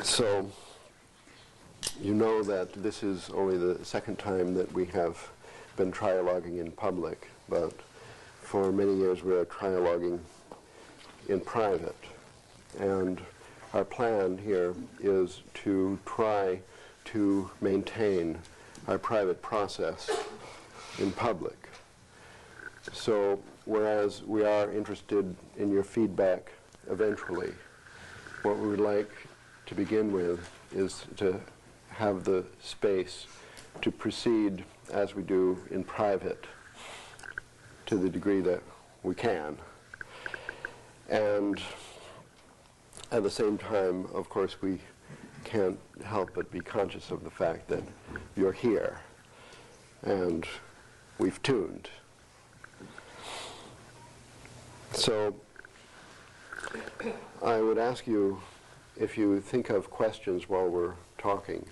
So, you know that this is only the second time that we have been trialoguing in public, but for many years we are trialoguing in private. And our plan here is to try to maintain our private process in public. So, whereas we are interested in your feedback eventually, what we would like to begin with is to have the space to proceed as we do in private to the degree that we can. And at the same time, of course, we can't help but be conscious of the fact that you're here and we've tuned. So I would ask you, if you think of questions while we're talking,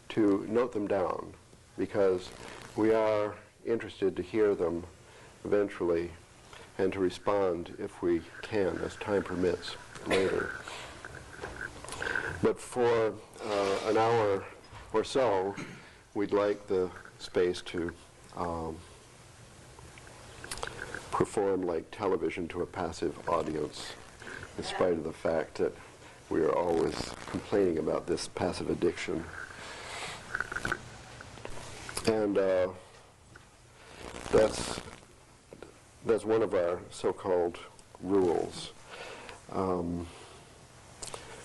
to note them down, because we are interested to hear them eventually and to respond if we can, as time permits, later. But for an hour or so, we'd like the space to perform like television to a passive audience, in spite of the fact that we are always complaining about this passive addiction. And that's one of our so-called rules.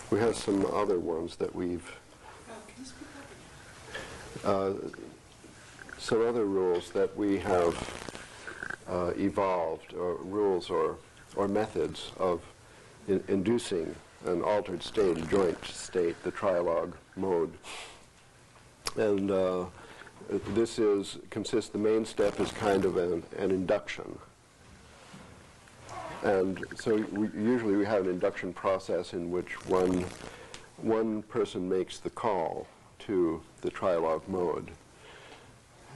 We have some other ones that we've some other rules that we have evolved, or rules or methods of inducing an altered state, a joint state, the trialogue mode. And the main step is kind of an induction. And so usually we have an induction process in which one person makes the call to the trialogue mode.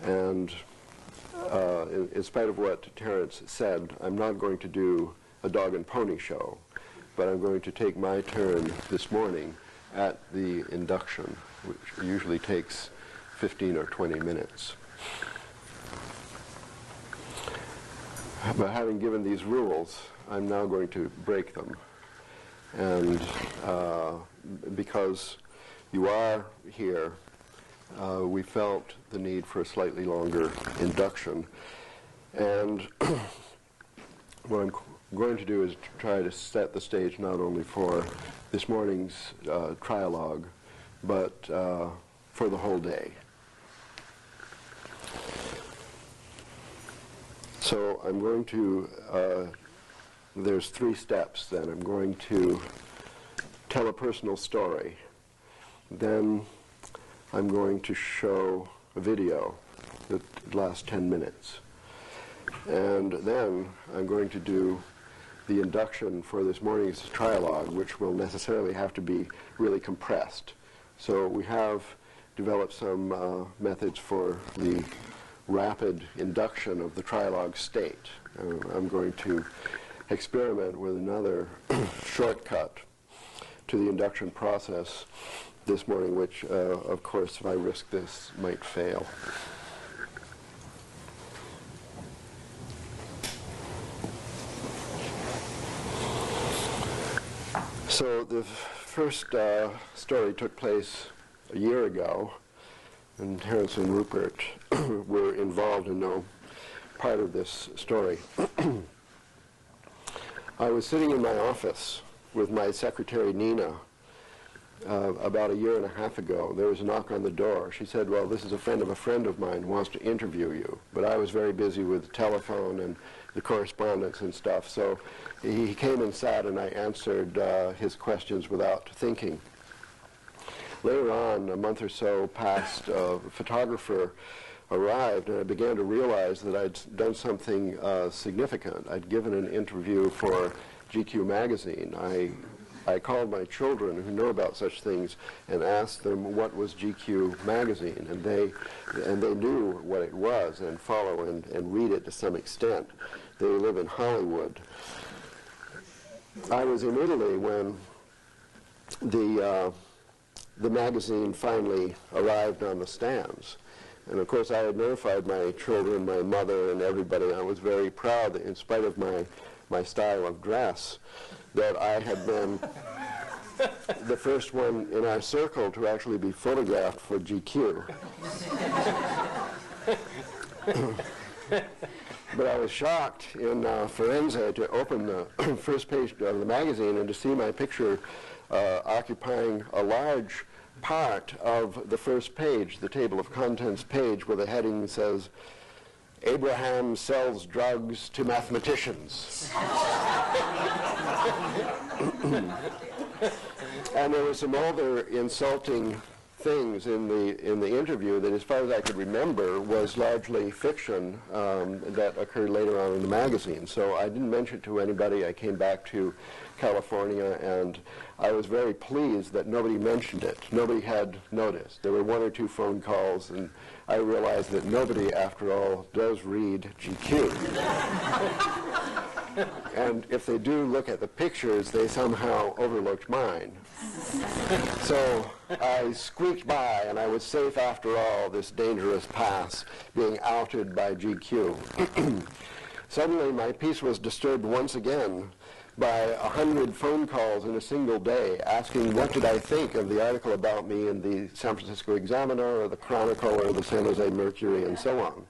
And in spite of what Terence said, I'm not going to do a dog and pony show, but I'm going to take my turn this morning at the induction, which usually takes 15 or 20 minutes. But having given these rules, I'm now going to break them. And because you are here, we felt the need for a slightly longer induction. And what I'm going to do is try to set the stage not only for this morning's trialogue, but for the whole day. So I'm going to, there's 3 steps then. I'm going to tell a personal story. Then I'm going to show a video that lasts 10 minutes. And then I'm going to do the induction for this morning's trialogue, which will necessarily have to be really compressed. So we have developed some methods for the rapid induction of the trialogue state. I'm going to experiment with another shortcut to the induction process this morning, which, of course, if I risk this, might fail. So the first story took place a year ago, and Terence and Rupert were involved in no part of this story. I was sitting in my office with my secretary, Nina, about a year and a half ago. There was a knock on the door. She said, well, this is a friend of mine who wants to interview you. But I was very busy with the telephone and the correspondence and stuff, so he came and sat, and I answered his questions without thinking. Later on, a month or so passed, a photographer arrived, and I began to realize that I'd done something significant. I'd given an interview for GQ magazine. I called my children who know about such things and asked them what was GQ magazine, and they knew what it was and follow and read it to some extent. They live in Hollywood. I was in Italy when the the magazine finally arrived on the stands. And of course I had notified my children, my mother, and everybody. I was very proud that in spite of my style of dress, that I had been the first one in our circle to actually be photographed for GQ. But I was shocked in Firenze to open the first page of the magazine and to see my picture occupying a large part of the first page, the table of contents page, where the heading says, "Abraham sells drugs to mathematicians." And there were some other insulting things in the interview that, as far as I could remember, was largely fiction that occurred later on in the magazine. So I didn't mention it to anybody. I came back to California, and I was very pleased that nobody mentioned it. Nobody had noticed. There were one or two phone calls, and I realized that nobody, after all, does read GQ. And if they do look at the pictures, they somehow overlooked mine. So I squeaked by, and I was safe after all, this dangerous pass, being outed by GQ. Suddenly, my peace was disturbed once again by 100 phone calls in a single day asking what did I think of the article about me in the San Francisco Examiner or the Chronicle or the San Jose Mercury and so on.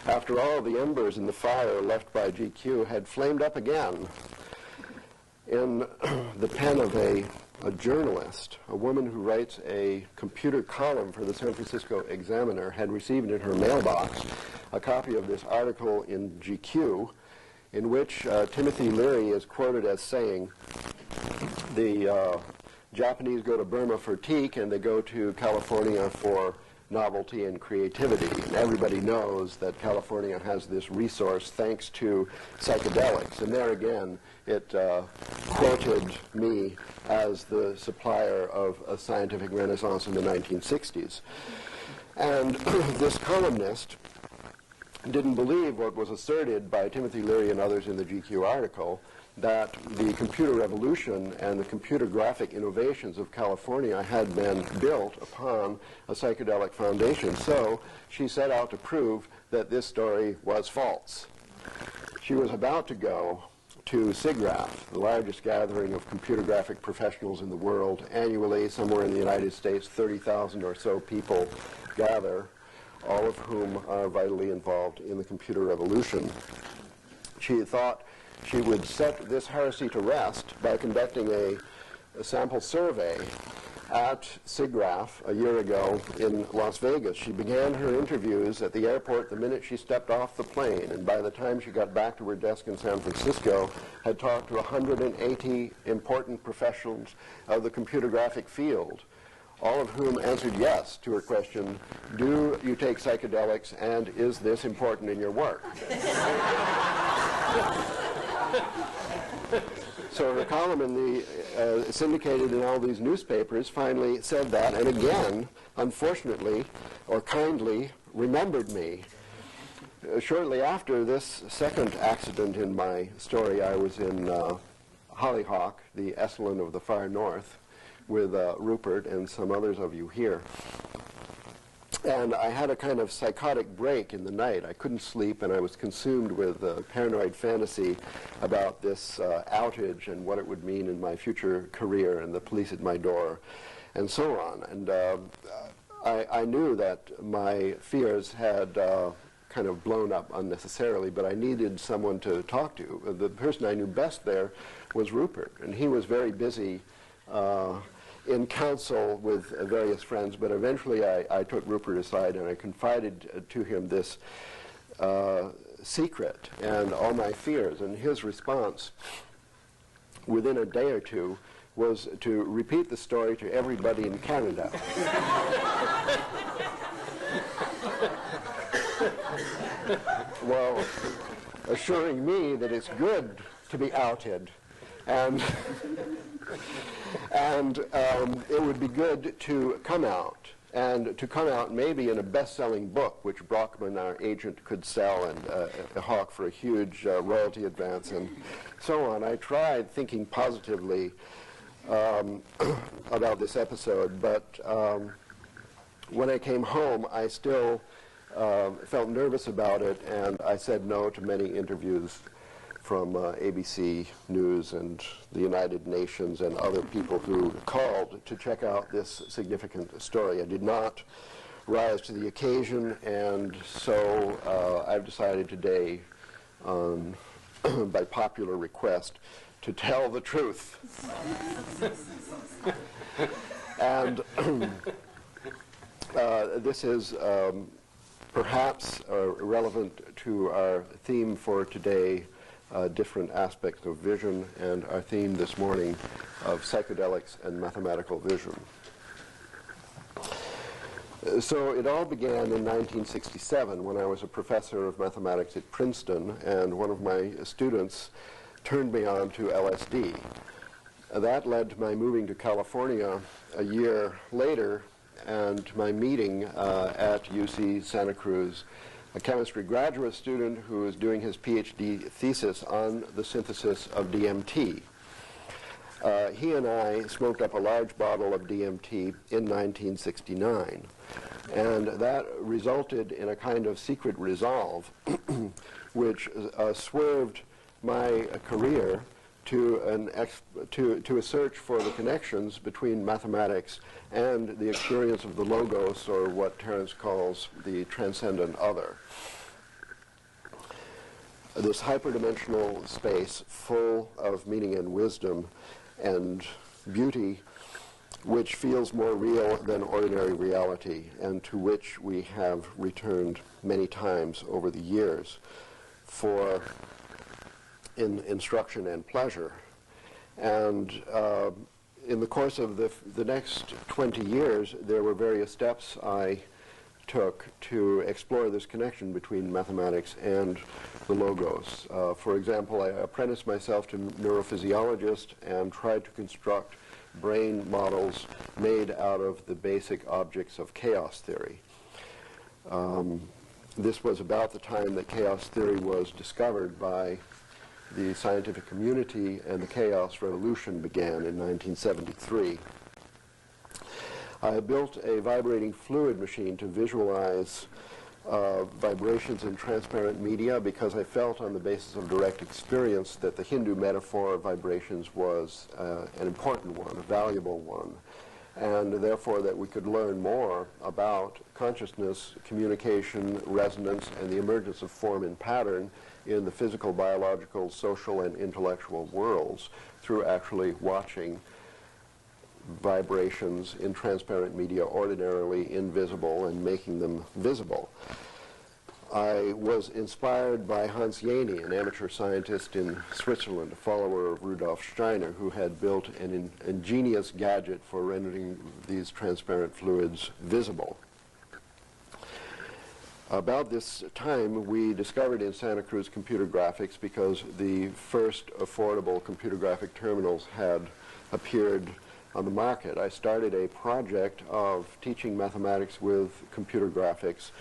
After all, the embers in the fire left by GQ had flamed up again. In the pen of a journalist, a woman who writes a computer column for the San Francisco Examiner, had received in her mailbox a copy of this article in GQ, in which Timothy Leary is quoted as saying, the Japanese go to Burma for teak and they go to California for novelty and creativity. And everybody knows that California has this resource thanks to psychedelics. And there again, it quoted me as the supplier of a scientific renaissance in the 1960s. And this columnist didn't believe what was asserted by Timothy Leary and others in the GQ article, that the computer revolution and the computer graphic innovations of California had been built upon a psychedelic foundation. So she set out to prove that this story was false. She was about to go to SIGGRAPH, the largest gathering of computer graphic professionals in the world. Annually, somewhere in the United States, 30,000 or so people gather, all of whom are vitally involved in the computer revolution. She thought she would set this heresy to rest by conducting a sample survey at SIGGRAPH a year ago in Las Vegas. She began her interviews at the airport the minute she stepped off the plane, and by the time she got back to her desk in San Francisco, had talked to 180 important professionals of the computer graphic field, all of whom answered yes to her question, do you take psychedelics and is this important in your work? So her column in the syndicated in all these newspapers finally said that, and again, unfortunately, or kindly, remembered me. Shortly after this second accident in my story, I was in Hollyhock, the Esalen of the far north, with Rupert and some others of you here. And I had a kind of psychotic break in the night. I couldn't sleep, and I was consumed with paranoid fantasy about this outage and what it would mean in my future career and the police at my door and so on. And I knew that my fears had kind of blown up unnecessarily, but I needed someone to talk to. The person I knew best there was Rupert, and he was very busy in counsel with various friends, but eventually I took Rupert aside and I confided to him this secret and all my fears, and his response within a day or two was to repeat the story to everybody in Canada. Well, assuring me that it's good to be outed, and it would be good to come out, and to come out maybe in a best-selling book, which Brockman, our agent, could sell and hawk for a huge royalty advance and so on. I tried thinking positively about this episode, but when I came home, I still felt nervous about it, and I said no to many interviews from ABC News and the United Nations and other people who called to check out this significant story. I did not rise to the occasion, and so I've decided today, by popular request, to tell the truth. And this is perhaps relevant to our theme for today, different aspects of vision, and our theme this morning of psychedelics and mathematical vision. So it all began in 1967 when I was a professor of mathematics at Princeton, and one of my students turned me on to LSD. That led to my moving to California a year later and my meeting at UC Santa Cruz a chemistry graduate student who was doing his Ph.D. thesis on the synthesis of DMT. He and I smoked up a large bottle of DMT in 1969, and that resulted in a kind of secret resolve which swerved my career to a search for the connections between mathematics and the experience of the logos, or what Terence calls the transcendent other. This hyperdimensional space full of meaning and wisdom and beauty, which feels more real than ordinary reality, and to which we have returned many times over the years for instruction and pleasure. And in the course of the next 20 years, there were various steps I took to explore this connection between mathematics and the logos. For example, I apprenticed myself to neurophysiologist and tried to construct brain models made out of the basic objects of chaos theory. This was about the time that chaos theory was discovered by the scientific community, and the chaos revolution began in 1973. I built a vibrating fluid machine to visualize vibrations in transparent media because I felt, on the basis of direct experience, that the Hindu metaphor of vibrations was an important one, a valuable one, and therefore that we could learn more about consciousness, communication, resonance, and the emergence of form and pattern in the physical, biological, social, and intellectual worlds through actually watching vibrations in transparent media, ordinarily invisible, and making them visible. I was inspired by Hans Jeni, an amateur scientist in Switzerland, a follower of Rudolf Steiner, who had built an ingenious gadget for rendering these transparent fluids visible. About this time, we discovered in Santa Cruz computer graphics because the first affordable computer graphic terminals had appeared on the market. I started a project of teaching mathematics with computer graphics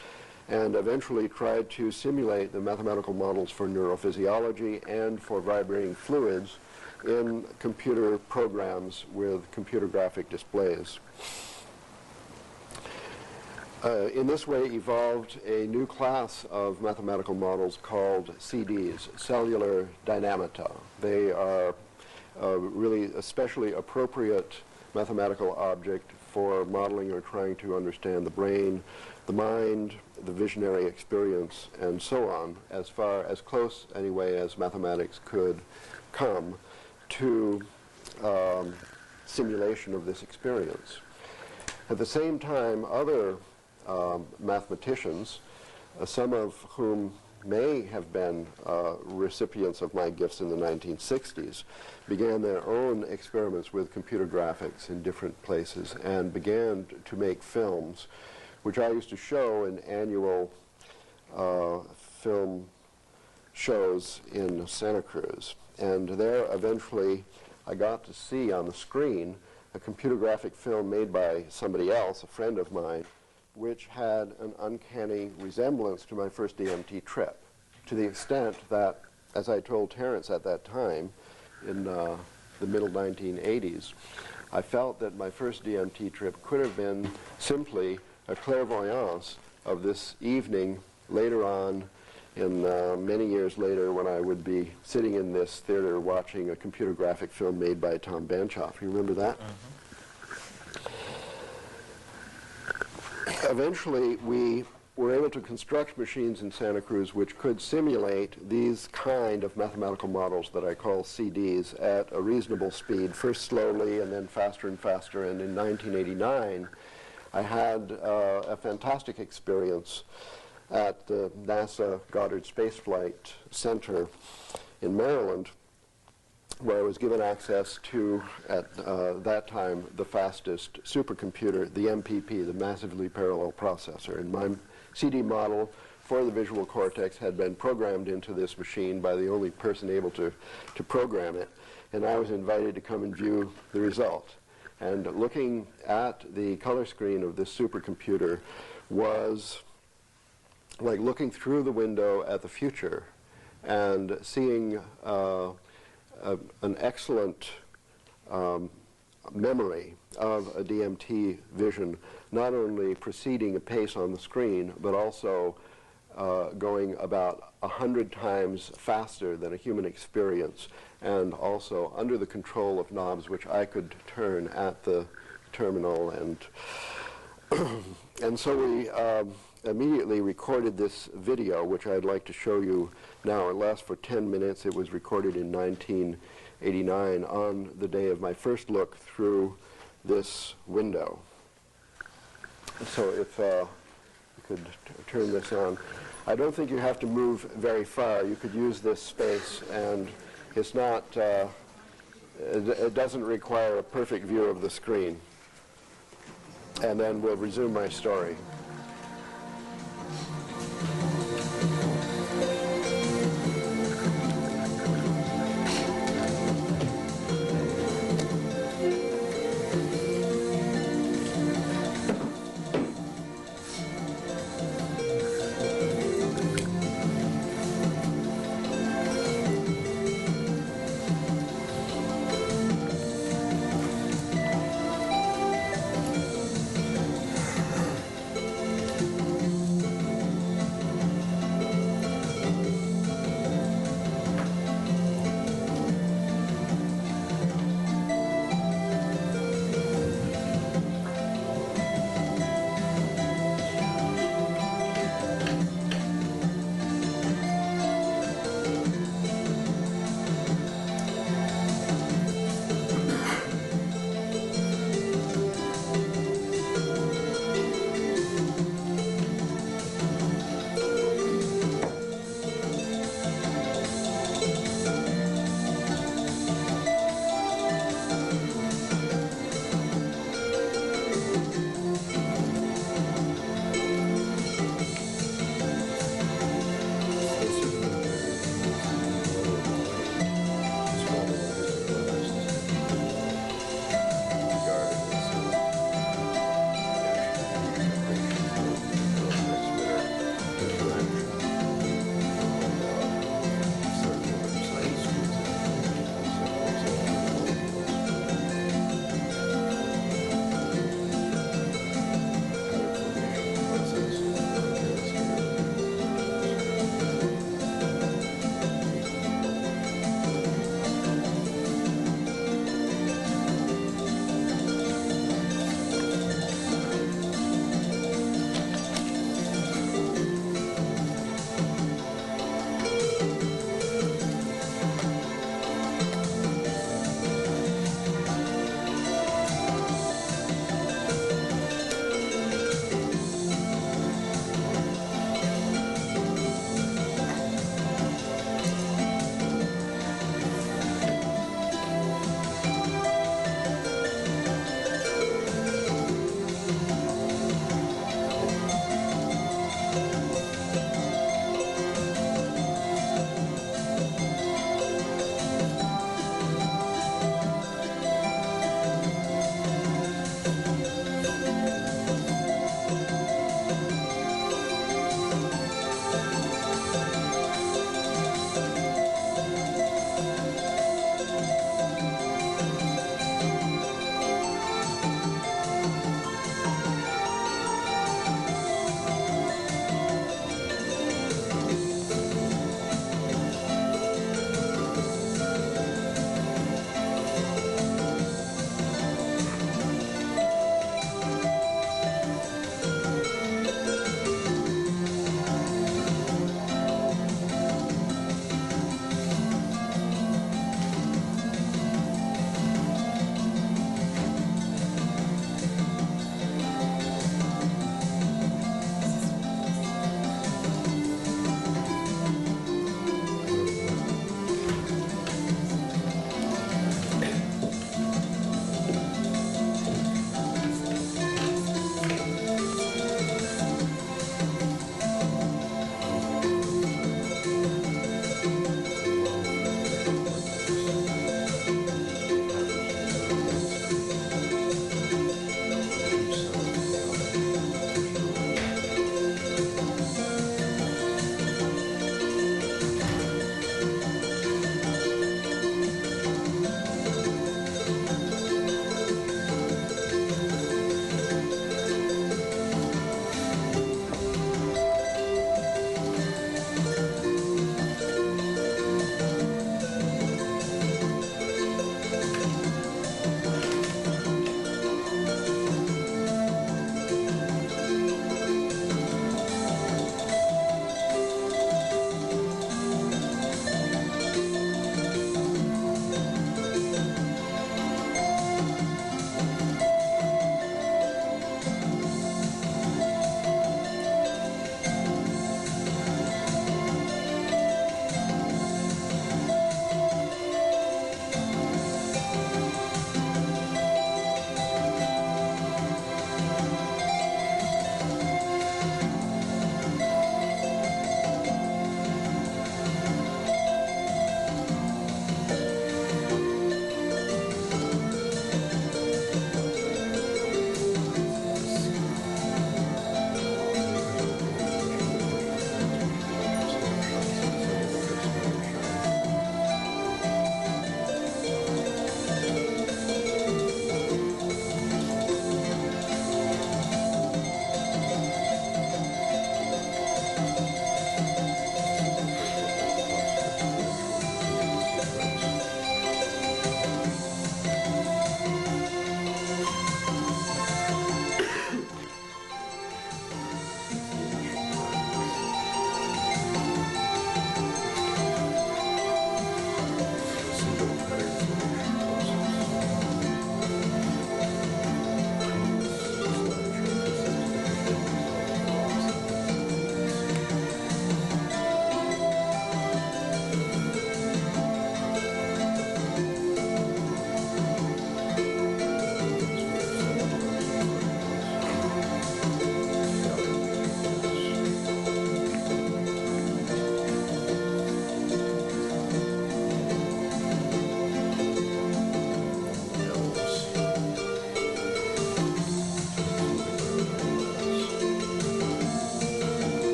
and eventually tried to simulate the mathematical models for neurophysiology and for vibrating fluids in computer programs with computer graphic displays. In this way evolved a new class of mathematical models called CDs, cellular dynamata. They are really especially appropriate mathematical object for modeling or trying to understand the brain, the mind, the visionary experience, and so on, as far as close anyway as mathematics could come to simulation of this experience. At the same time, other mathematicians, some of whom may have been recipients of my gifts in the 1960s, began their own experiments with computer graphics in different places and began to make films, which I used to show in annual film shows in Santa Cruz. And there, eventually, I got to see on the screen a computer graphic film made by somebody else, a friend of mine, which had an uncanny resemblance to my first DMT trip, to the extent that, as I told Terence at that time, in the middle 1980s, I felt that my first DMT trip could have been simply a clairvoyance of this evening later on in many years later when I would be sitting in this theater watching a computer graphic film made by Tom Banchoff. You remember that? Eventually, we were able to construct machines in Santa Cruz which could simulate these kind of mathematical models that I call CDs at a reasonable speed, first slowly and then faster and faster. And in 1989, I had a fantastic experience at the NASA Goddard Space Flight Center in Maryland, where I was given access to, at that time, the fastest supercomputer, the MPP, the Massively Parallel Processor. And my CD model for the visual cortex had been programmed into this machine by the only person able to program it. And I was invited to come and view the result. And looking at the color screen of this supercomputer was like looking through the window at the future and seeing an excellent memory of a DMT vision, not only proceeding apace on the screen, but also going about 100 times faster than a human experience, and also under the control of knobs which I could turn at the terminal. And so we immediately recorded this video, which I'd like to show you now. It lasts for 10 minutes. It was recorded in 1989 on the day of my first look through this window. So if you could turn this on. I don't think you have to move very far. You could use this space, and it's not, it doesn't require a perfect view of the screen. And then we'll resume my story.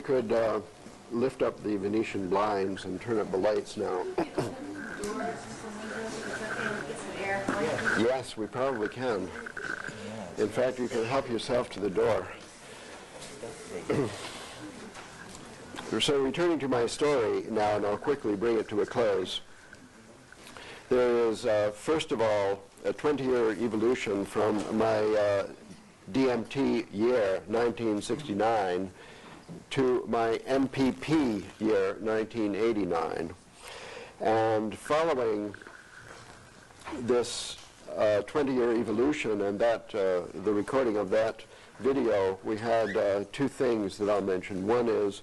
could lift up the Venetian blinds and turn up the lights now. Yes, we probably can. In fact, you can help yourself to the door. So returning to my story now, and I'll quickly bring it to a close. There is, first of all, a 20-year evolution from my DMT year, 1969, to my MPP year, 1989. And following this 20-year evolution and that the recording of that video, we had two things that I'll mention. One is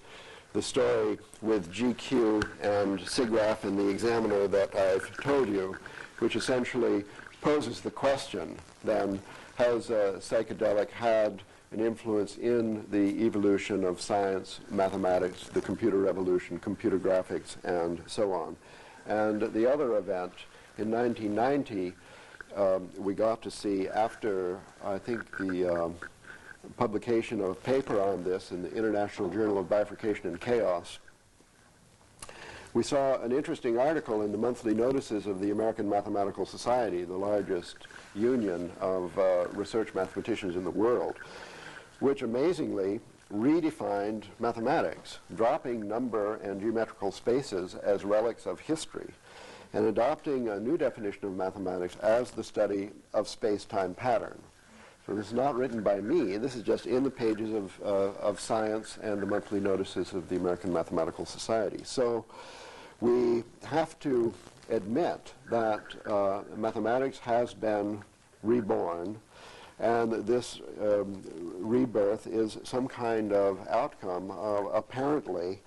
the story with GQ and SIGGRAPH in the Examiner that I've told you, which essentially poses the question, then, has psychedelic had an influence in the evolution of science, mathematics, the computer revolution, computer graphics, and so on. And the other event, in 1990, we got to see, after, I think, the publication of a paper on this in the International Journal of Bifurcation and Chaos, we saw an interesting article in the monthly notices of the American Mathematical Society, the largest union of research mathematicians in the world, which amazingly redefined mathematics, dropping number and geometrical spaces as relics of history, and adopting a new definition of mathematics as the study of space-time pattern. So this is not written by me. This is just in the pages of Science and the monthly notices of the American Mathematical Society. So we have to admit that mathematics has been reborn, and this rebirth is some kind of outcome, apparently,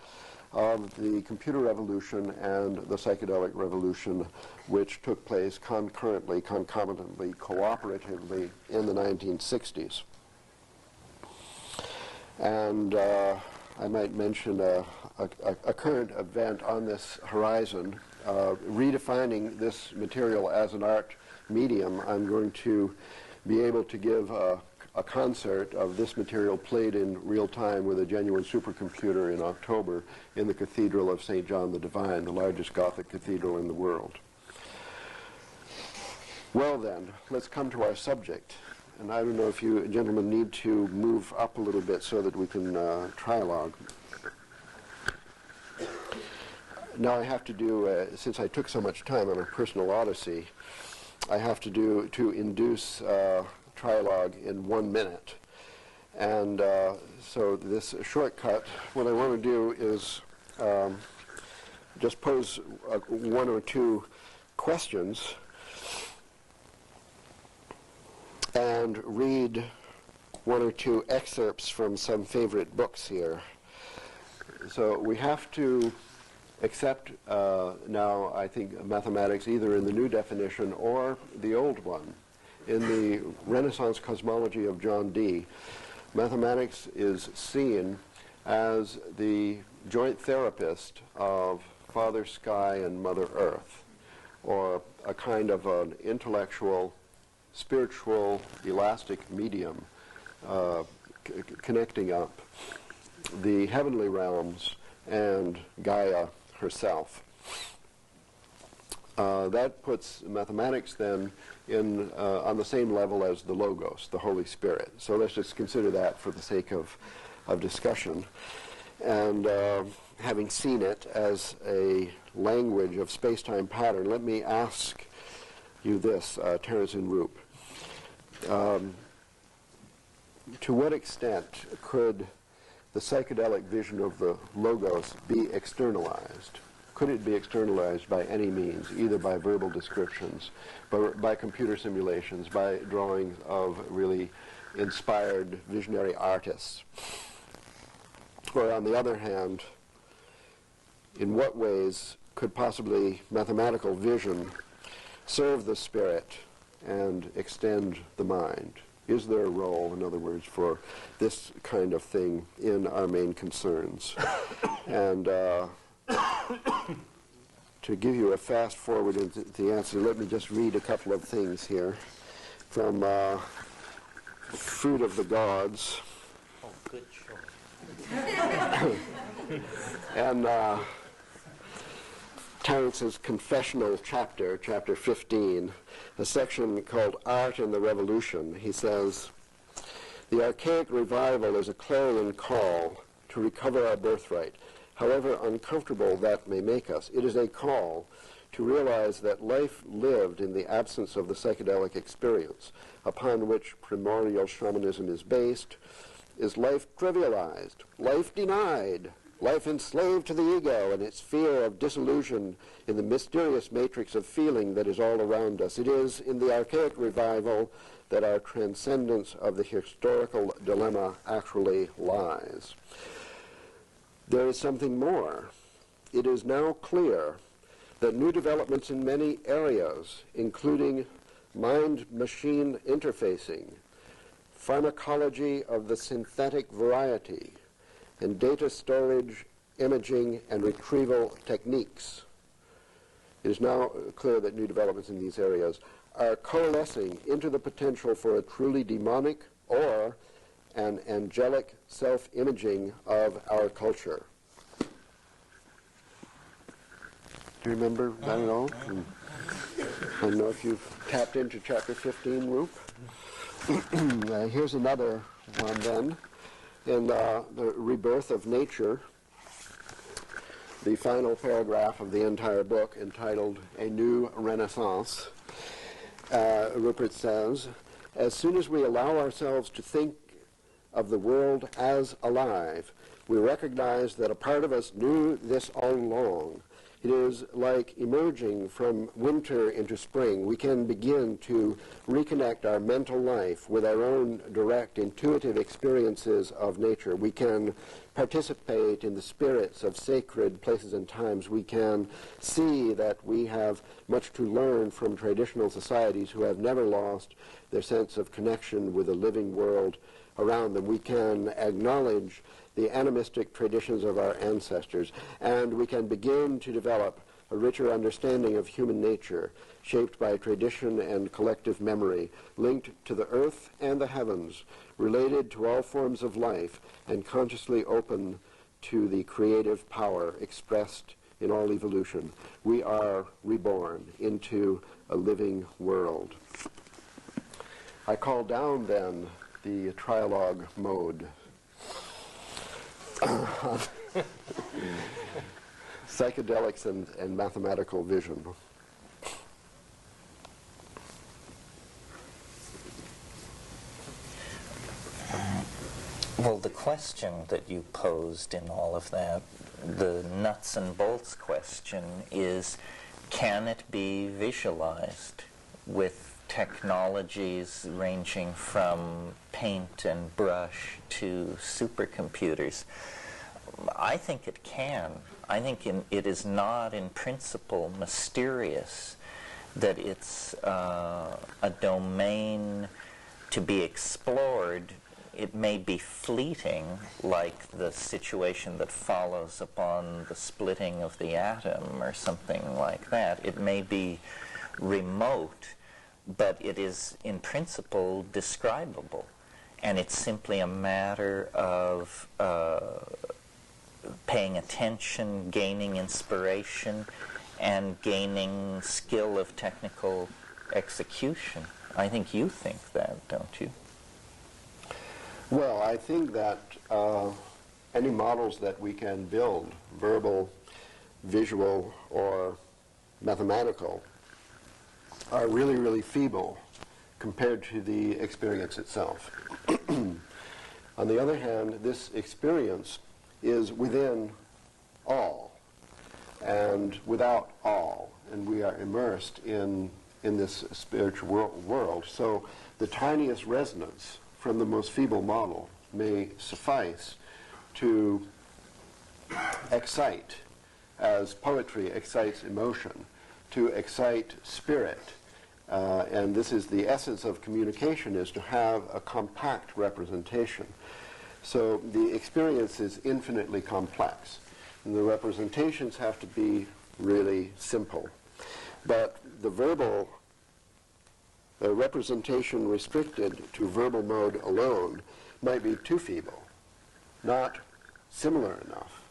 of the computer revolution and the psychedelic revolution, which took place concurrently, concomitantly, cooperatively in the 1960s. And I might mention a current event on this horizon, redefining this material as an art medium. I'm going to be able to give a concert of this material played in real time with a genuine supercomputer in October in the Cathedral of St. John the Divine, the largest Gothic cathedral in the world. Well then, let's come to our subject. And I don't know if you gentlemen need to move up a little bit so that we can trialogue. Now I have to do, since I took so much time on a personal odyssey, I have to induce Trialogue in 1 minute. And so this shortcut, what I want to do is just pose one or two questions and read one or two excerpts from some favorite books here. So we have to accept now, I think, mathematics either in the new definition or the old one. In the Renaissance cosmology of John Dee, mathematics is seen as the joint therapist of Father Sky and Mother Earth, or a kind of an intellectual, spiritual, elastic medium connecting up the heavenly realms and Gaia herself. That puts mathematics then in on the same level as the Logos, the Holy Spirit. So let's just consider that for the sake of discussion. And having seen it as a language of space-time pattern, let me ask you this, Terence and Rup. To what extent could the psychedelic vision of the Logos be externalized? Could it be externalized by any means, either by verbal descriptions, by computer simulations, by drawings of really inspired visionary artists? Or on the other hand, in what ways could possibly mathematical vision serve the spirit and extend the mind? Is there a role, in other words, for this kind of thing in our main concerns? And to give you a fast forward into the answer, let me just read a couple of things here from Fruit of the Gods. Oh, good choice. And Terence's confessional chapter, chapter 15, a section called Art and the Revolution, he says, "The archaic revival is a clarion call to recover our birthright, however uncomfortable that may make us. It is a call to realize that life lived in the absence of the psychedelic experience, upon which primordial shamanism is based, is life trivialized, life denied, life enslaved to the ego and its fear of disillusion in the mysterious matrix of feeling that is all around us. It is in the archaic revival that our transcendence of the historical dilemma actually lies. There is something more. It is now clear that new developments in many areas, including mind-machine interfacing, pharmacology of the synthetic variety, and data storage, imaging, and retrieval techniques. It is now clear that new developments in these areas are coalescing into the potential for a truly demonic or an angelic self-imaging of our culture." Do you remember that at all? I don't know if you've tapped into chapter 15, Rup. Here's another one then. In the Rebirth of Nature, the final paragraph of the entire book, entitled A New Renaissance, Rupert says, "As soon as we allow ourselves to think of the world as alive, we recognize that a part of us knew this all along. It is like emerging from winter into spring. We can begin to reconnect our mental life with our own direct, intuitive experiences of nature. We can participate in the spirits of sacred places and times. We can see that we have much to learn from traditional societies who have never lost their sense of connection with the living world around them. We can acknowledge the animistic traditions of our ancestors, and we can begin to develop a richer understanding of human nature, shaped by tradition and collective memory, linked to the earth and the heavens, related to all forms of life, and consciously open to the creative power expressed in all evolution. We are reborn into a living world." I call down then the Trialogue mode. Psychedelics and mathematical vision. Well, the question that you posed in all of that, the nuts and bolts question, is can it be visualized with technologies ranging from paint and brush to supercomputers? I think it can. I think it is not in principle mysterious, that it's a domain to be explored. It may be fleeting, like the situation that follows upon the splitting of the atom or something like that. It may be remote, but it is in principle describable, and it's simply a matter of paying attention, gaining inspiration, and gaining skill of technical execution. I think you think that, don't you? Well, I think that any models that we can build, verbal, visual, or mathematical, are really, really feeble compared to the experience itself. On the other hand, this experience is within all and without all, and we are immersed in this spiritual world. So the tiniest resonance from the most feeble model may suffice to excite, as poetry excites emotion, to excite spirit. And this is the essence of communication, is to have a compact representation. So the experience is infinitely complex, and the representations have to be really simple. But the representation restricted to verbal mode alone might be too feeble, not similar enough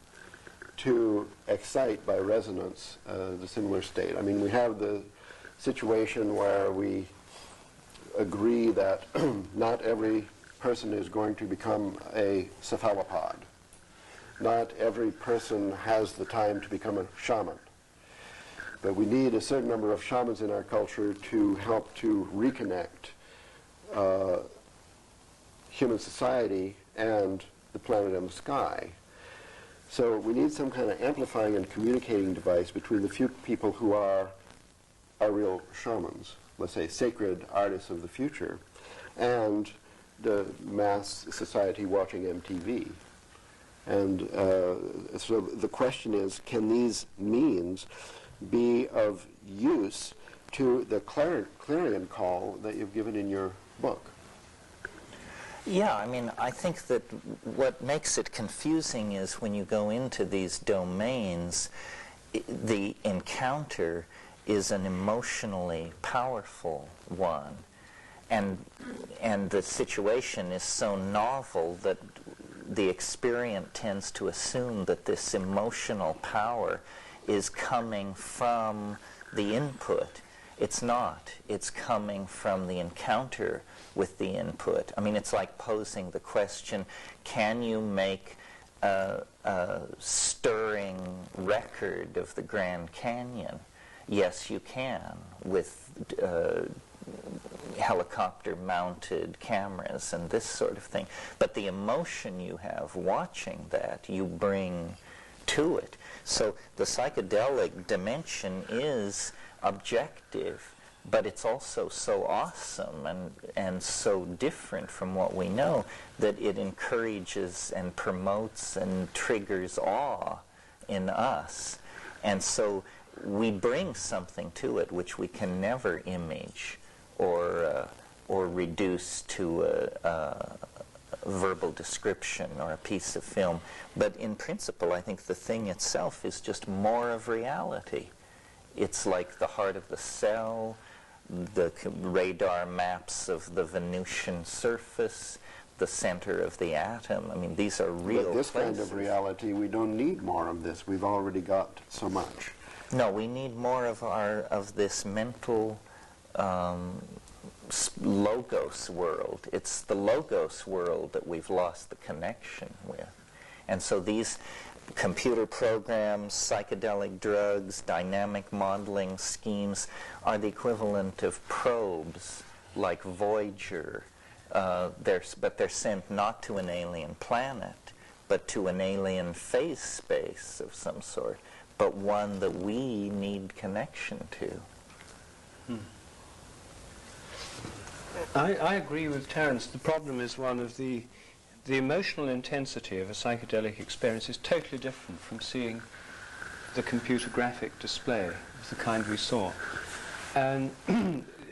to excite by resonance the similar state. I mean, we have the situation where we agree that not every person is going to become a cephalopod. Not every person has the time to become a shaman. But we need a certain number of shamans in our culture to help to reconnect human society and the planet and the sky. So we need some kind of amplifying and communicating device between the few people who are real shamans, let's say sacred artists of the future, and the mass society watching MTV. And so the question is, can these means be of use to the clarion call that you've given in your book? Yeah, I mean, I think that what makes it confusing is when you go into these domains, the encounter is an emotionally powerful one. And the situation is so novel that the experient tends to assume that this emotional power is coming from the input. It's not. It's coming from the encounter with the input. I mean, it's like posing the question, can you make a stirring record of the Grand Canyon? Yes, you can, with helicopter-mounted cameras and this sort of thing. But the emotion you have watching that, you bring to it. So the psychedelic dimension is objective, but it's also so awesome and so different from what we know that it encourages and promotes and triggers awe in us. And so we bring something to it which we can never image or reduce to a verbal description or a piece of film. But in principle, I think the thing itself is just more of reality. It's like the heart of the cell, the radar maps of the Venusian surface, the center of the atom. I mean, these are real But this places. kind of reality, we don't need more of this. We've already got so much. No, we need more of this mental logos world. It's the logos world that we've lost the connection with. And so these computer programs, psychedelic drugs, dynamic modeling schemes are the equivalent of probes like Voyager. But they're sent not to an alien planet, but to an alien phase space of some sort, but one that we need connection to. I agree with Terence. The problem is one of the emotional intensity of a psychedelic experience is totally different from seeing the computer graphic display of the kind we saw. And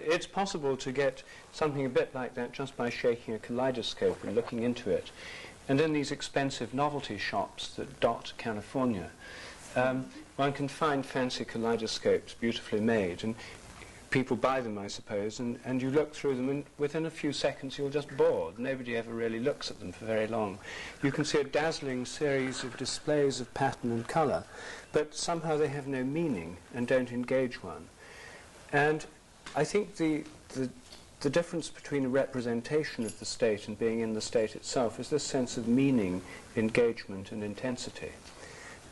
it's possible to get something a bit like that just by shaking a kaleidoscope and looking into it. And in these expensive novelty shops that dot California, one can find fancy kaleidoscopes beautifully made, and people buy them, I suppose, and you look through them, and within a few seconds you're just bored. Nobody ever really looks at them for very long. You can see a dazzling series of displays of pattern and colour, but somehow they have no meaning and don't engage one. And I think the difference between a representation of the state and being in the state itself is this sense of meaning, engagement, and intensity.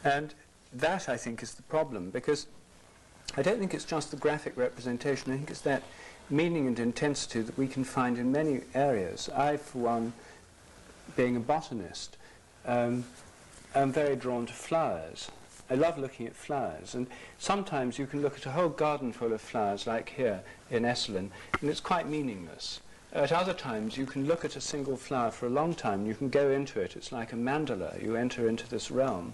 And that, I think, is the problem, because I don't think it's just the graphic representation. I think it's that meaning and intensity that we can find in many areas. I, for one, being a botanist, am very drawn to flowers. I love looking at flowers, and sometimes you can look at a whole garden full of flowers, like here in Esalen, and it's quite meaningless. At other times, you can look at a single flower for a long time, you can go into it, it's like a mandala, you enter into this realm,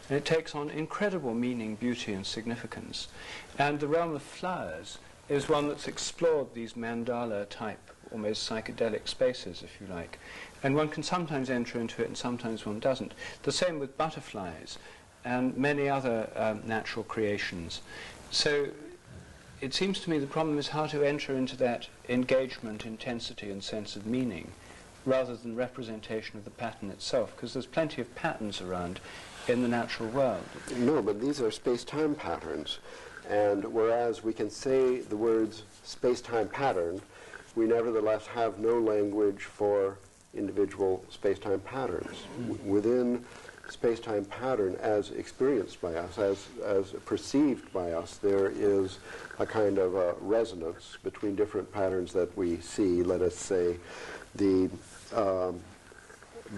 and it takes on incredible meaning, beauty, and significance. And the realm of flowers is one that's explored these mandala-type, almost psychedelic spaces, if you like. And one can sometimes enter into it, and sometimes one doesn't. The same with butterflies and many other natural creations. So it seems to me the problem is how to enter into that engagement, intensity, and sense of meaning rather than representation of the pattern itself, because there's plenty of patterns around in the natural world. No, but these are space-time patterns. And whereas we can say the words space-time pattern, we nevertheless have no language for individual space-time patterns. Within space-time pattern as experienced by us, as perceived by us, there is a kind of a resonance between different patterns that we see. Let us say the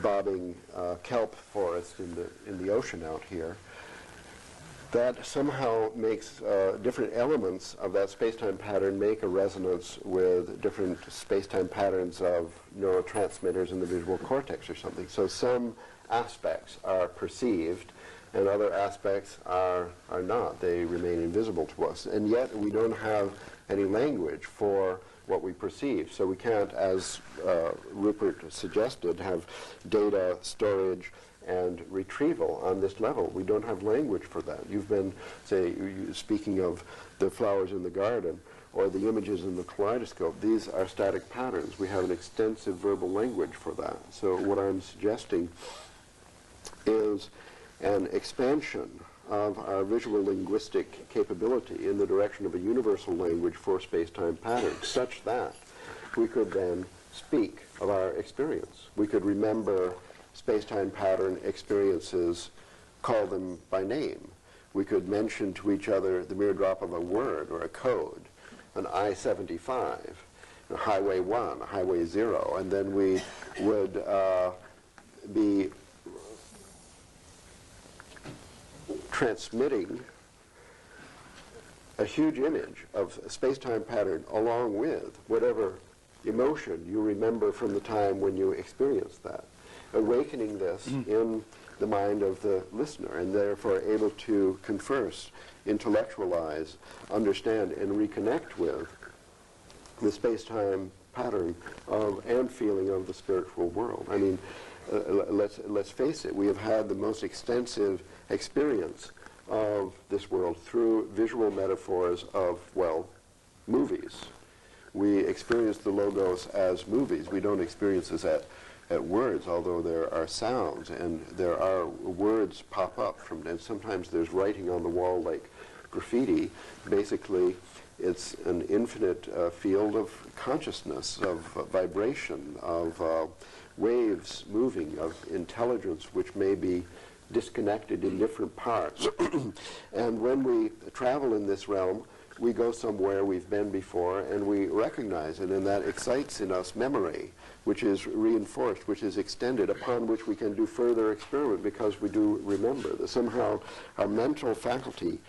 bobbing kelp forest in the ocean out here. That somehow makes different elements of that space-time pattern make a resonance with different space-time patterns of neurotransmitters in the visual cortex or something. So some aspects are perceived and other aspects are not. They remain invisible to us. And yet we don't have any language for what we perceive. So we can't, as Rupert suggested, have data storage and retrieval on this level. We don't have language for that. You've been, say, speaking of the flowers in the garden or the images in the kaleidoscope. These are static patterns. We have an extensive verbal language for that. So what I'm suggesting is an expansion of our visual linguistic capability in the direction of a universal language for space-time patterns, such that we could then speak of our experience. We could remember space-time pattern experiences, call them by name. We could mention to each other the mere drop of a word or a code, an I-75, a Highway 1, a Highway 0, and then we would be transmitting a huge image of a space-time pattern along with whatever emotion you remember from the time when you experienced that, awakening this in the mind of the listener, and therefore able to converse, intellectualize, understand, and reconnect with the space-time pattern of and feeling of the spiritual world. I mean, let's face it, we have had the most extensive experience of this world through visual metaphors of, well, movies. We experience the logos as movies. We don't experience this at words, although there are sounds and there are words pop up from, and sometimes there's writing on the wall like graffiti. Basically, it's an infinite field of consciousness, of vibration, of waves moving, of intelligence which may be disconnected in different parts. And when we travel in this realm, we go somewhere we've been before and we recognize it, and that excites in us memory, which is reinforced, which is extended, upon which we can do further experiment because we do remember that somehow our mental faculty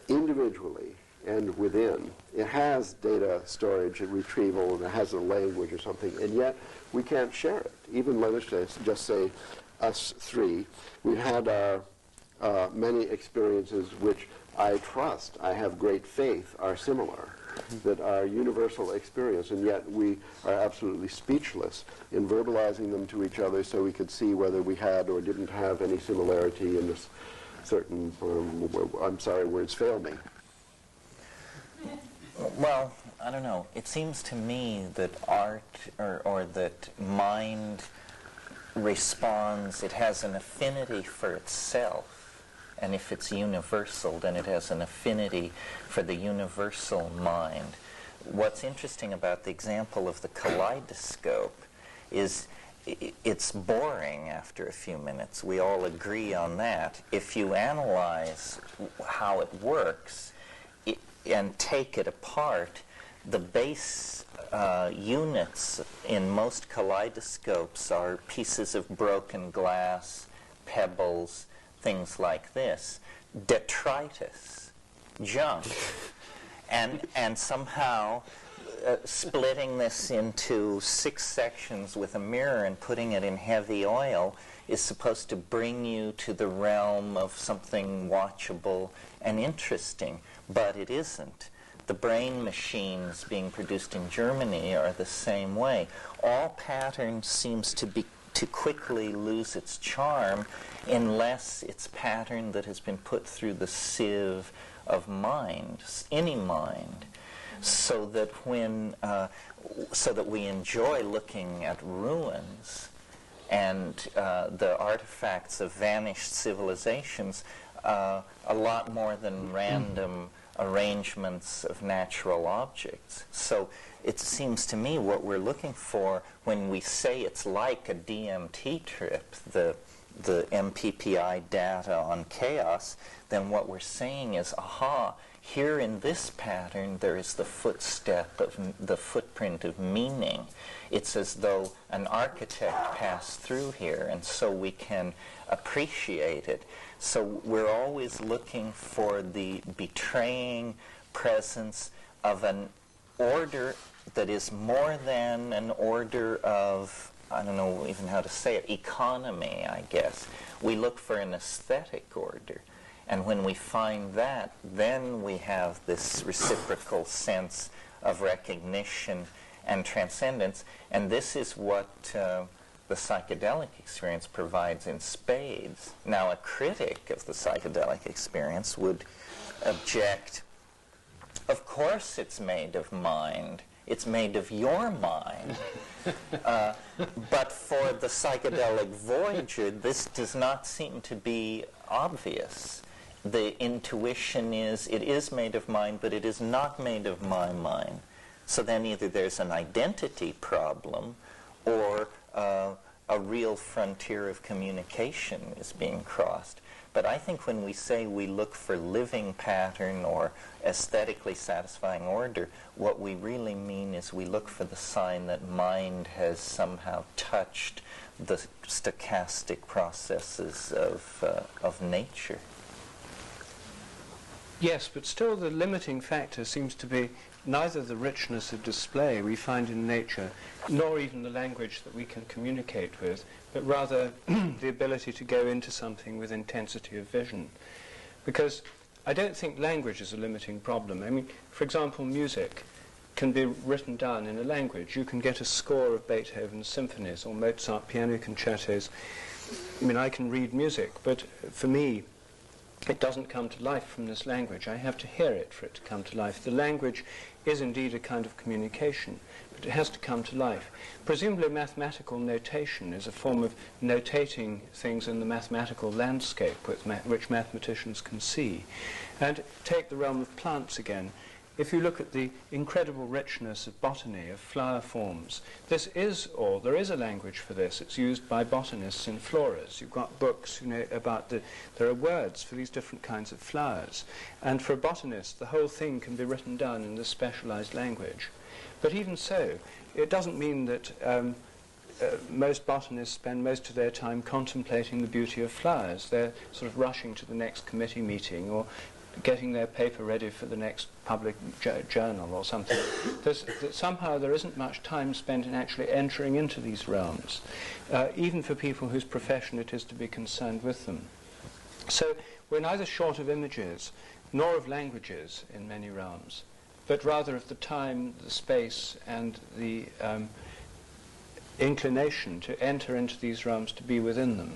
individually and within, it has data storage and retrieval, and it has a language or something, and yet we can't share it. Even let us just say us three, we've had our many experiences which I trust, I have great faith, are similar, that are universal experience, and yet we are absolutely speechless in verbalizing them to each other so we could see whether we had or didn't have any similarity in this certain, I'm sorry, words fail me. Well, I don't know. It seems to me that art or that mind responds, it has an affinity for itself, and if it's universal, then it has an affinity for the universal mind. What's interesting about the example of the kaleidoscope is it's boring after a few minutes. We all agree on that. If you analyze how it works and take it apart, the base units in most kaleidoscopes are pieces of broken glass, pebbles, things like this, detritus, junk. And somehow splitting this into 6 sections with a mirror and putting it in heavy oil is supposed to bring you to the realm of something watchable and interesting, but it isn't. The brain machines being produced in Germany are the same way. All pattern seems to quickly lose its charm unless it's pattern that has been put through the sieve of mind, any mind. so that so that we enjoy looking at ruins and the artifacts of vanished civilizations a lot more than random arrangements of natural objects. So it seems to me what we're looking for when we say it's like a DMT trip, the MPPI data on chaos, then what we're saying is, aha, here in this pattern there is the footprint of meaning. It's as though an architect passed through here, and so we can appreciate it. So we're always looking for the betraying presence of an order that is more than an order of, I don't know even how to say it, economy, I guess. We look for an aesthetic order. And when we find that, then we have this reciprocal sense of recognition and transcendence. And this is what the psychedelic experience provides in spades. Now, a critic of the psychedelic experience would object, of course it's made of mind. It's made of your mind. But for the psychedelic voyager, this does not seem to be obvious. The intuition is, it is made of mind, but it is not made of my mind. So then either there's an identity problem or a real frontier of communication is being crossed. But I think when we say we look for living pattern or aesthetically satisfying order, what we really mean is we look for the sign that mind has somehow touched the stochastic processes of nature. Yes, but still the limiting factor seems to be neither the richness of display we find in nature, nor even the language that we can communicate with, but rather the ability to go into something with intensity of vision. Because I don't think language is a limiting problem. I mean, for example, music can be written down in a language. You can get a score of Beethoven's symphonies or Mozart piano concertos. I mean, I can read music, but for me, it doesn't come to life from this language. I have to hear it for it to come to life. The language is indeed a kind of communication, but it has to come to life. Presumably mathematical notation is a form of notating things in the mathematical landscape which mathematicians can see. And take the realm of plants again. If you look at the incredible richness of botany, of flower forms, there is a language for this. It's used by botanists in floras. You've got books, about there are words for these different kinds of flowers. And for a botanist, the whole thing can be written down in this specialized language. But even so, it doesn't mean that most botanists spend most of their time contemplating the beauty of flowers. They're sort of rushing to the next committee meeting or getting their paper ready for the next public journal or something. Somehow there isn't much time spent in actually entering into these realms, even for people whose profession it is to be concerned with them. So we're neither short of images nor of languages in many realms, but rather of the time, the space, and the inclination to enter into these realms, to be within them.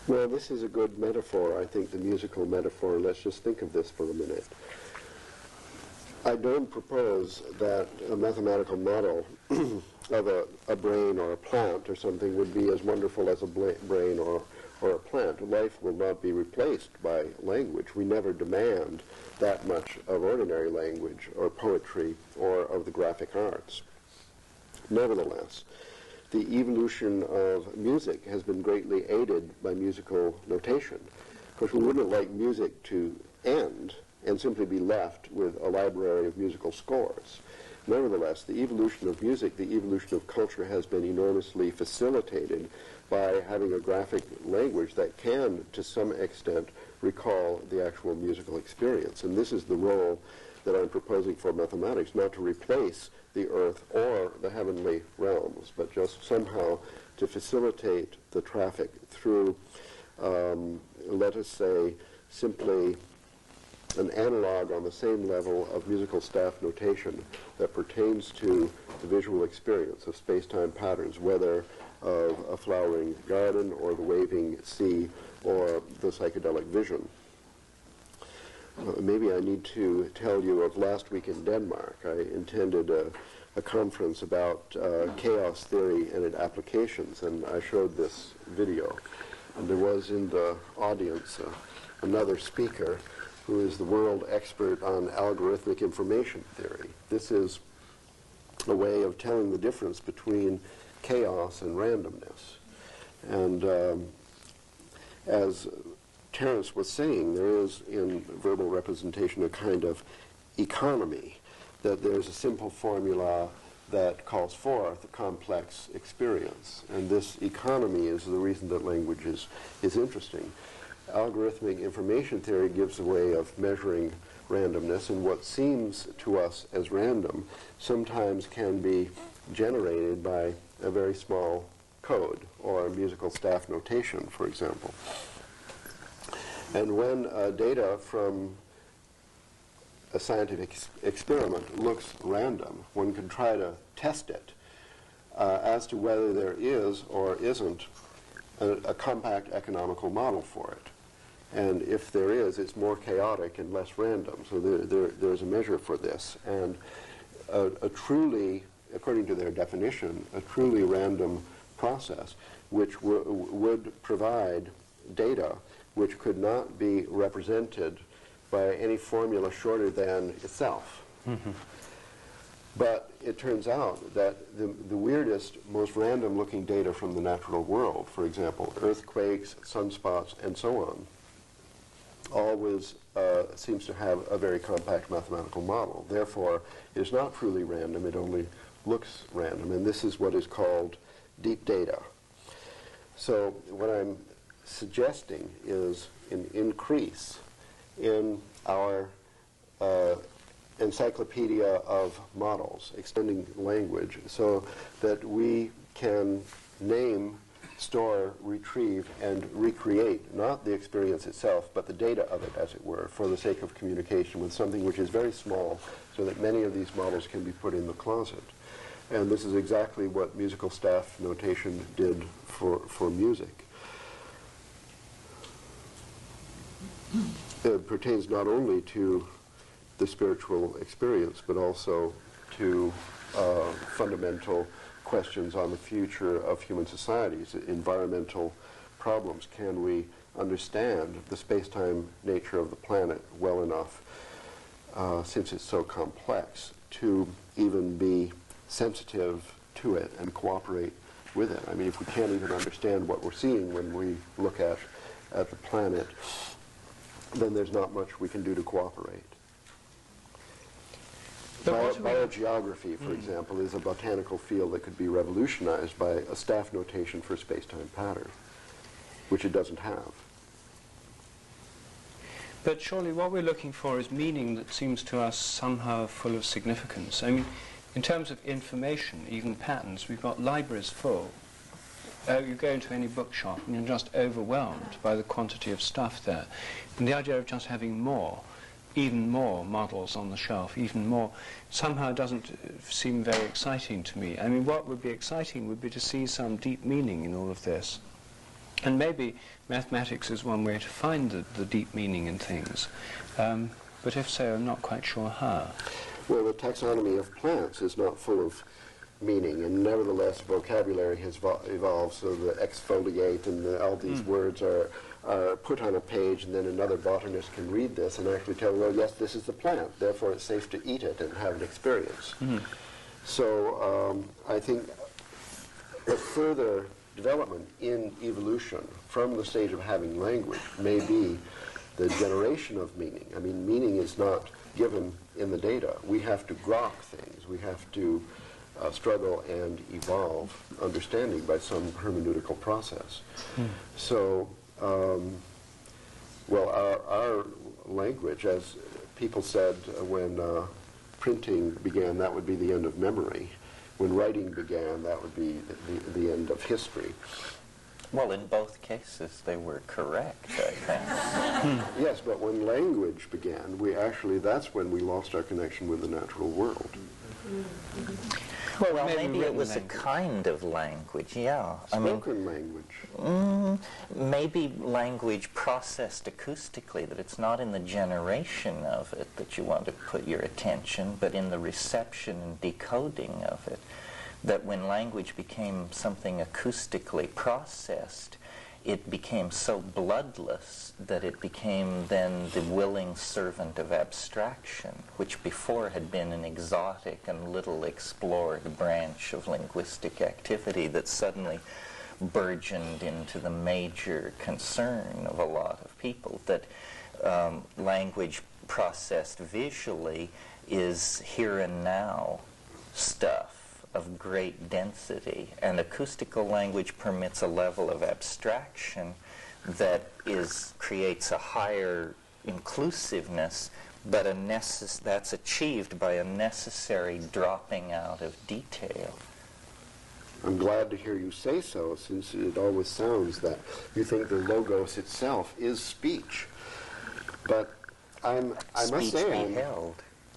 Well, this is a good metaphor, I think, the musical metaphor. Let's just think of this for a minute. I don't propose that a mathematical model of a brain or a plant or something would be as wonderful as a brain or a plant. Life will not be replaced by language. We never demand that much of ordinary language or poetry or of the graphic arts. Nevertheless, the evolution of music has been greatly aided by musical notation. Of course, we wouldn't like music to end and simply be left with a library of musical scores. Nevertheless, the evolution of music, the evolution of culture has been enormously facilitated by having a graphic language that can, to some extent, recall the actual musical experience. And this is the role that I'm proposing for mathematics, not to replace the earth or the heavenly realms, but just somehow to facilitate the traffic through, let us say, simply an analog on the same level of musical staff notation that pertains to the visual experience of space-time patterns, whether of a flowering garden or the waving sea or the psychedelic vision. maybe I need to tell you of last week in Denmark. I attended a conference about chaos theory and its applications, and I showed this video. And there was in the audience another speaker who is the world expert on algorithmic information theory. This is a way of telling the difference between chaos and randomness. And as Terence was saying, there is in verbal representation a kind of economy, that there's a simple formula that calls forth a complex experience. And this economy is the reason that language is interesting. Algorithmic information theory gives a way of measuring randomness, and what seems to us as random sometimes can be generated by a very small code or musical staff notation, for example. And when data from a scientific experiment looks random, one can try to test it as to whether there is or isn't a compact economical model for it. And if there is, it's more chaotic and less random. So there's a measure for this. And a truly, according to their definition, a truly random process which would provide data which could not be represented by any formula shorter than itself. Mm-hmm. But it turns out that the weirdest, most random-looking data from the natural world, for example, earthquakes, sunspots, and so on, always seems to have a very compact mathematical model. Therefore, it's not truly random, it only looks random, and this is what is called deep data. So what I'm suggesting is an increase in our encyclopedia of models, extending language, so that we can name, store, retrieve, and recreate not the experience itself, but the data of it, as it were, for the sake of communication with something which is very small, so that many of these models can be put in the closet. And this is exactly what musical staff notation did for music. It pertains not only to the spiritual experience, but also to fundamental questions on the future of human societies, environmental problems. Can we understand the space-time nature of the planet well enough, since it's so complex, to even be sensitive to it and cooperate with it? I mean, if we can't even understand what we're seeing when we look at the planet, then there's not much we can do to cooperate. Biogeography, for example, is a botanical field that could be revolutionized by a staff notation for space-time pattern, which it doesn't have. But surely what we're looking for is meaning that seems to us somehow full of significance. I mean, in terms of information, even patterns, we've got libraries full. You go into any bookshop and you're just overwhelmed by the quantity of stuff there. And the idea of just having more, even more models on the shelf, even more, somehow doesn't seem very exciting to me. I mean, what would be exciting would be to see some deep meaning in all of this. And maybe mathematics is one way to find the deep meaning in things. But if so, I'm not quite sure how. Well, the taxonomy of plants is not full of meaning, and nevertheless vocabulary has evolved, so the exfoliate and all these words are put on a page, and then another botanist can read this and actually tell, well, yes, this is the plant, therefore it's safe to eat it and have an experience. So I think a further development in evolution from the stage of having language may be the generation of meaning. I mean, meaning is not given in the data. We have to grok things. We have to struggle and evolve understanding by some hermeneutical process. So, well, our language, as people said when printing began, that would be the end of memory. When writing began, that would be the end of history. Well, in both cases, they were correct, I think. Yes, but when language began, that's when we lost our connection with the natural world. Well, maybe it was language. A kind of language, yeah. Spoken language. Maybe language processed acoustically, that it's not in the generation of it that you want to put your attention, but in the reception and decoding of it. That when language became something acoustically processed, it became so bloodless that it became then the willing servant of abstraction, which before had been an exotic and little explored branch of linguistic activity that suddenly burgeoned into the major concern of a lot of people, that language processed visually is here and now stuff of great density, and acoustical language permits a level of abstraction that creates a higher inclusiveness, but that's achieved by a necessary dropping out of detail. I'm glad to hear you say so, since it always sounds that you think the logos itself is speech. But I must say I'm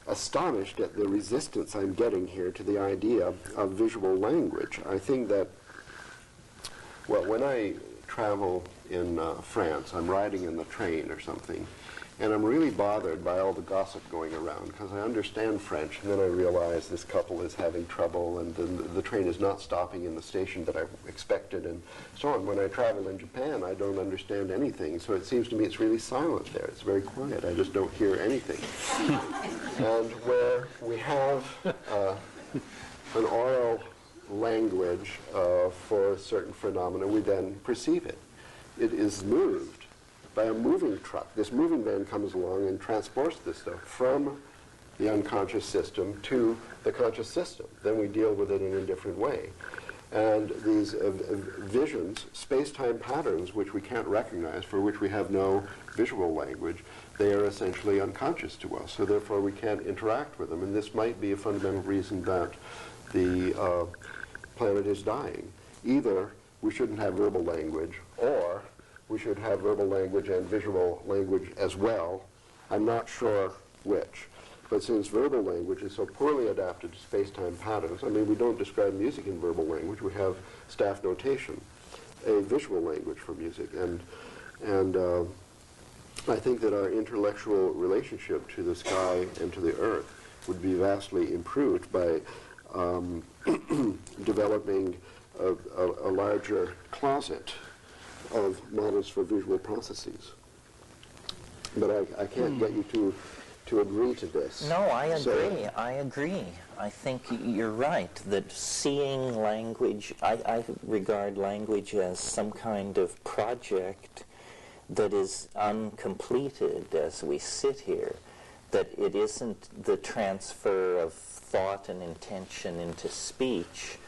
astonished at the resistance I'm getting here to the idea of visual language. I think that, well, when I travel in France, I'm riding in the train or something, and I'm really bothered by all the gossip going around, because I understand French, and then I realize this couple is having trouble, and then the train is not stopping in the station that I expected, and so on. When I travel in Japan, I don't understand anything, so it seems to me it's really silent there. It's very quiet. I just don't hear anything. And where we have an oral language for a certain phenomena, we then perceive it. It is moved by a moving truck. This moving van comes along and transports this stuff from the unconscious system to the conscious system. Then we deal with it in a different way. And these visions, space-time patterns, which we can't recognize, for which we have no visual language, they are essentially unconscious to us, so therefore we can't interact with them. And this might be a fundamental reason that the planet is dying. Either we shouldn't have verbal language, or we should have verbal language and visual language as well. I'm not sure which. But since verbal language is so poorly adapted to space-time patterns, I mean, we don't describe music in verbal language. We have staff notation, a visual language for music. And I think that our intellectual relationship to the sky and to the earth would be vastly improved by developing a larger closet of models for visual processes. But I can't get you to agree to this. No, I agree. I agree. I think you're right that seeing language, I regard language as some kind of project that is uncompleted as we sit here, that it isn't the transfer of thought and intention into speech.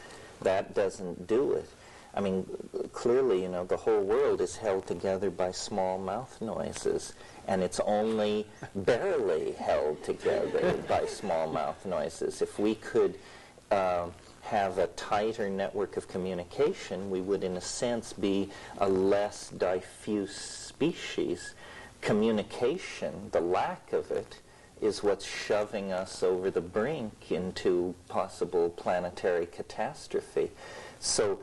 That doesn't do it. I mean, clearly, you know, the whole world is held together by small mouth noises, and it's only barely held together by small mouth noises. If we could have a tighter network of communication, we would, in a sense, be a less diffuse species. Communication, the lack of it, is what's shoving us over the brink into possible planetary catastrophe. So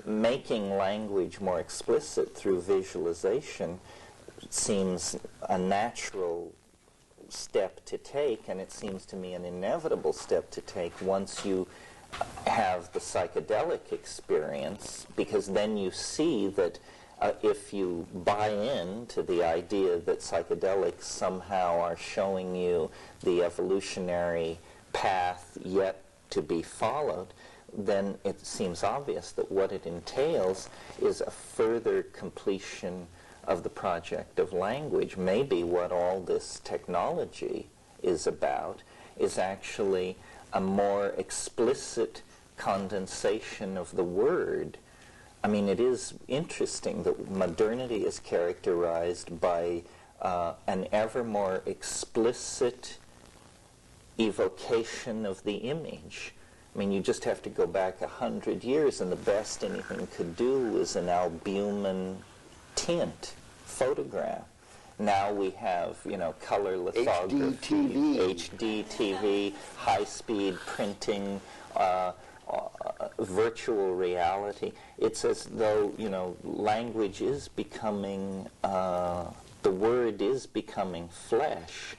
making language more explicit through visualization seems a natural step to take, and it seems to me an inevitable step to take once you have the psychedelic experience, because then you see that if you buy into the idea that psychedelics somehow are showing you the evolutionary path yet to be followed, then it seems obvious that what it entails is a further completion of the project of language. Maybe what all this technology is about is actually a more explicit condensation of the word. I mean, it is interesting that modernity is characterized by an ever more explicit evocation of the image. I mean, you just have to go back 100 years, and the best anything could do was an albumin tint photograph. Now we have, color lithography, HD TV, high-speed printing, virtual reality. It's as though, language is becoming, the word is becoming flesh,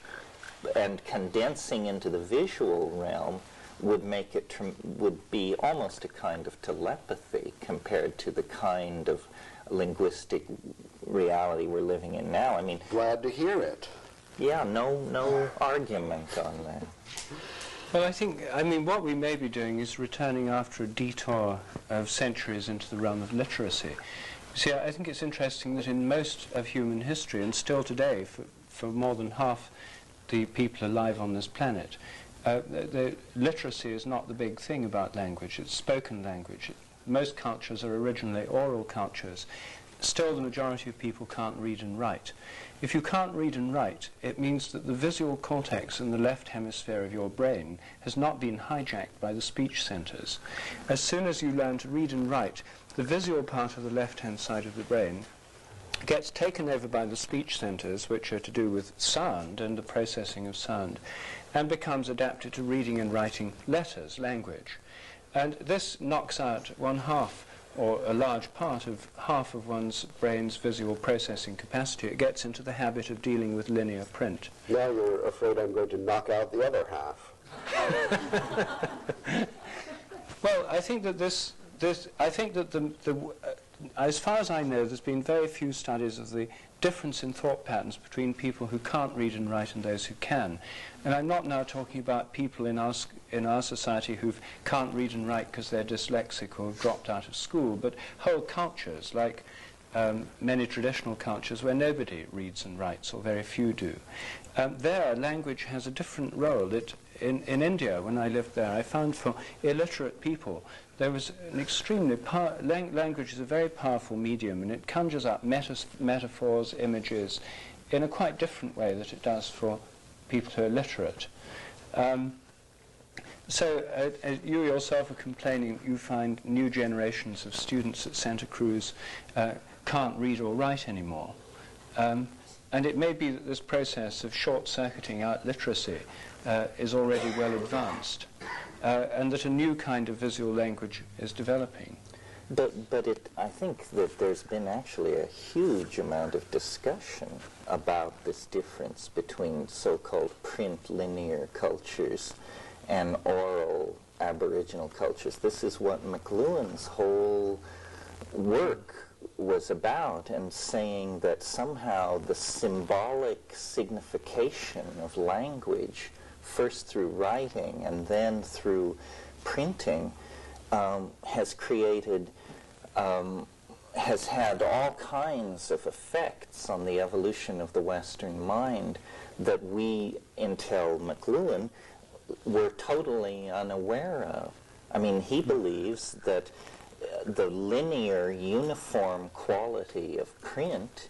and condensing into the visual realm would make it, would be almost a kind of telepathy compared to the kind of linguistic reality we're living in now. I mean, glad to hear it. Yeah, no argument on that. Well, I mean, what we may be doing is returning after a detour of centuries into the realm of literacy. See, I think it's interesting that in most of human history, and still today, for more than half the people alive on this planet, the literacy is not the big thing about language. It's spoken language. Most cultures are originally oral cultures. Still, the majority of people can't read and write. If you can't read and write, it means that the visual cortex in the left hemisphere of your brain has not been hijacked by the speech centers. As soon as you learn to read and write, the visual part of the left-hand side of the brain gets taken over by the speech centers, which are to do with sound and the processing of sound, and becomes adapted to reading and writing letters, language. And this knocks out one half, or a large part of half of one's brain's visual processing capacity. It gets into the habit of dealing with linear print. Now you're afraid I'm going to knock out the other half. Well, I think that as far as I know, there's been very few studies of the difference in thought patterns between people who can't read and write and those who can. And I'm not now talking about people in our society who can't read and write because they're dyslexic or have dropped out of school, but whole cultures, like many traditional cultures where nobody reads and writes, or very few do. There, language has a different role. In India, when I lived there, I found for illiterate people, there was an extremely language is a very powerful medium, and it conjures up metaphors, images, in a quite different way that it does for people who are literate. So you yourself are complaining you find new generations of students at Santa Cruz can't read or write anymore. And it may be that this process of short-circuiting out literacy is already well advanced, and that a new kind of visual language is developing. But I think that there's been actually a huge amount of discussion about this difference between so-called print linear cultures and oral Aboriginal cultures. This is what McLuhan's whole work was about, and saying that somehow the symbolic signification of language, first through writing and then through printing, has created, has had all kinds of effects on the evolution of the Western mind that we, until McLuhan, were totally unaware of. I mean, he believes that the linear, uniform quality of print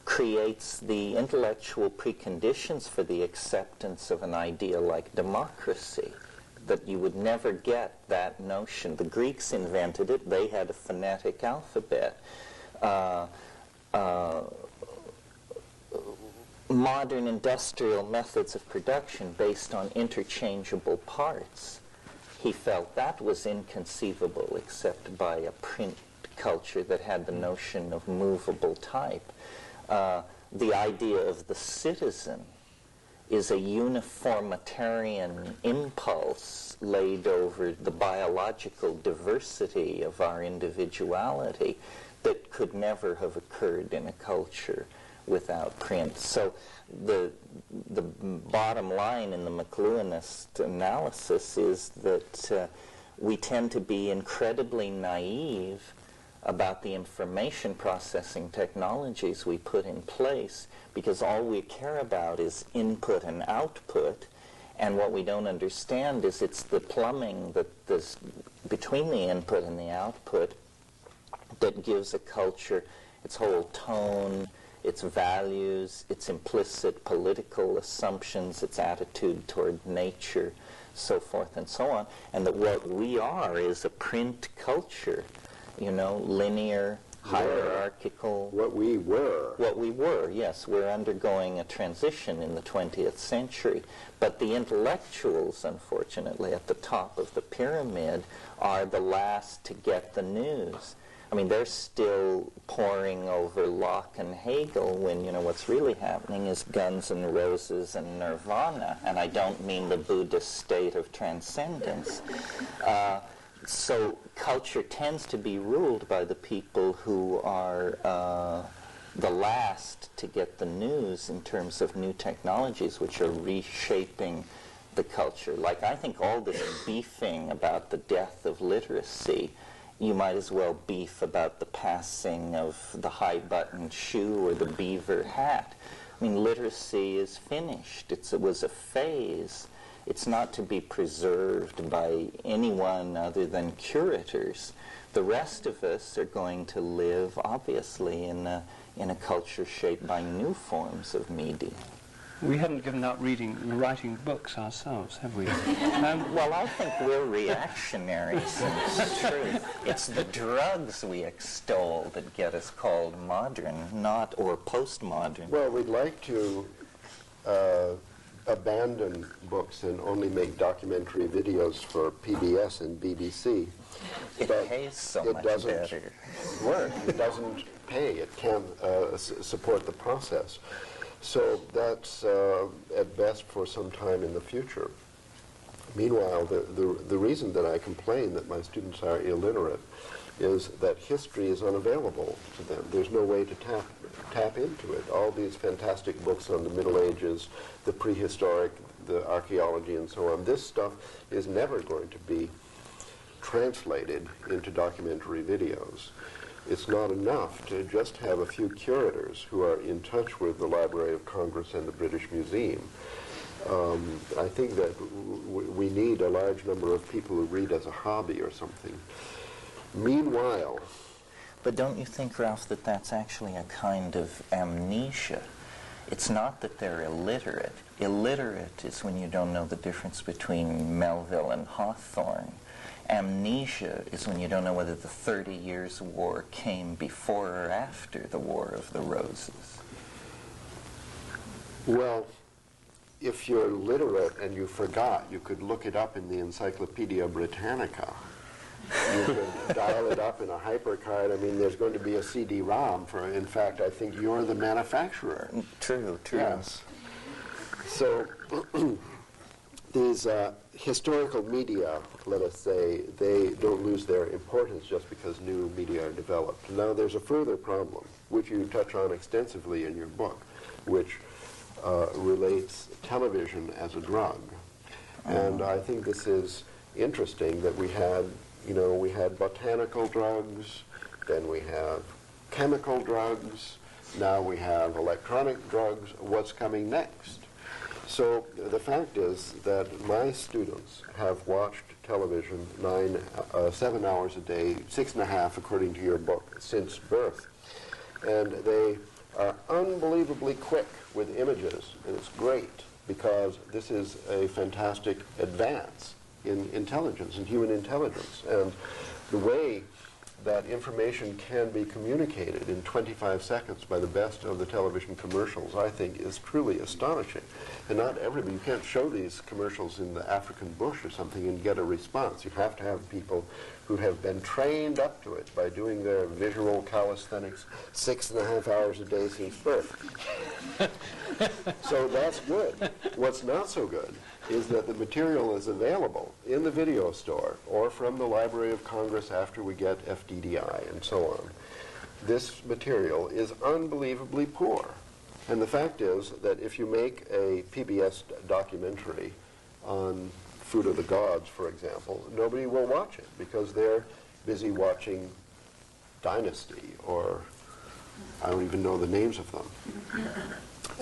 creates the intellectual preconditions for the acceptance of an idea like democracy, that you would never get that notion. The Greeks invented it. They had a phonetic alphabet. Modern industrial methods of production based on interchangeable parts, he felt that was inconceivable except by a print culture that had the notion of movable type. The idea of the citizen is a uniformitarian impulse laid over the biological diversity of our individuality that could never have occurred in a culture without print. So the bottom line in the McLuhanist analysis is that we tend to be incredibly naive about the information processing technologies we put in place, because all we care about is input and output, and what we don't understand is it's the plumbing that there's between the input and the output that gives a culture its whole tone, its values, its implicit political assumptions, its attitude toward nature, so forth and so on, and that what we are is a print culture, linear, hierarchical. What we were. What we were, yes. We're undergoing a transition in the 20th century. But the intellectuals, unfortunately, at the top of the pyramid are the last to get the news. I mean, they're still poring over Locke and Hegel when, you know, what's really happening is Guns N' Roses and Nirvana. And I don't mean the Buddhist state of transcendence. So culture tends to be ruled by the people who are the last to get the news in terms of new technologies which are reshaping the culture. Like, I think all this beefing about the death of literacy, you might as well beef about the passing of the high-buttoned shoe or the beaver hat. I mean, literacy is finished. It was a phase. It's not to be preserved by anyone other than curators. The rest of us are going to live, obviously, in a culture shaped by new forms of media. We haven't given up writing books ourselves, have we? Well, I think we're reactionaries, in truth. It's the drugs we extol that get us called modern, or postmodern. Well, we'd like to abandon books and only make documentary videos for PBS and BBC. It pays so much better. Work. It doesn't pay. It can't support the process. So that's at best for some time in the future. Meanwhile, the reason that I complain that my students are illiterate is that history is unavailable to them. There's no way to tap into it. All these fantastic books on the Middle Ages, the prehistoric, the archaeology, and so on, this stuff is never going to be translated into documentary videos. It's not enough to just have a few curators who are in touch with the Library of Congress and the British Museum. I think that we need a large number of people who read as a hobby or something. Meanwhile... But don't you think, Ralph, that that's actually a kind of amnesia? It's not that they're illiterate. Illiterate is when you don't know the difference between Melville and Hawthorne. Amnesia is when you don't know whether the 30 Years' War came before or after the War of the Roses. Well, if you're literate and you forgot, you could look it up in the Encyclopedia Britannica. You could dial it up in a hypercard. I mean, there's going to be a CD-ROM for, in fact, I think you're the manufacturer. True, true. Yes. So these historical media, let us say, they don't lose their importance just because new media are developed. Now, there's a further problem, which you touch on extensively in your book, which relates television as a drug. And I think this is interesting that we had botanical drugs, then we have chemical drugs, now we have electronic drugs. What's coming next? So the fact is that my students have watched television 7 hours a day, 6.5 according to your book, since birth. And they are unbelievably quick with images, and it's great because this is a fantastic advance in intelligence, in human intelligence. And the way that information can be communicated in 25 seconds by the best of the television commercials, I think, is truly astonishing. And not everybody, you can't show these commercials in the African bush or something and get a response. You have to have people who have been trained up to it by doing their visual calisthenics 6.5 hours a day since birth. So that's good. What's not so good is that the material is available in the video store or from the Library of Congress after we get FDDI and so on. This material is unbelievably poor. And the fact is that if you make a PBS documentary on Food of the Gods, for example, nobody will watch it because they're busy watching Dynasty, or I don't even know the names of them.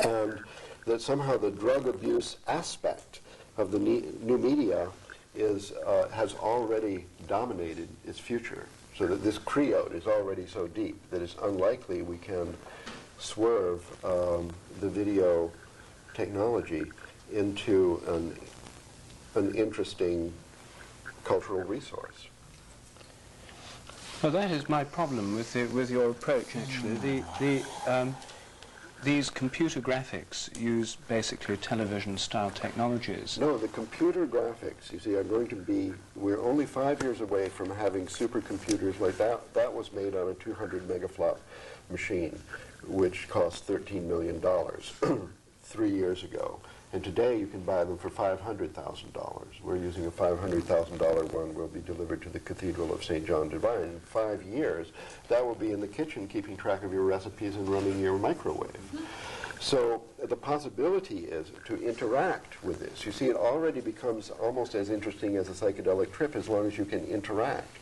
And that somehow the drug abuse aspect of the new media has already dominated its future, so that this creote is already so deep that it's unlikely we can swerve the video technology into an interesting cultural resource. Well, that is my problem with your approach, actually. These computer graphics use basically television-style technologies. No, the computer graphics, you see, are going to be, we're only 5 years away from having supercomputers like that. That was made on a 200 megaflop machine, which cost $13 million 3 years ago. And today you can buy them for $500,000. We're using a $500,000 one will be delivered to the Cathedral of St. John Divine. In 5 years, that will be in the kitchen keeping track of your recipes and running your microwave. So the possibility is to interact with this. You see, it already becomes almost as interesting as a psychedelic trip as long as you can interact.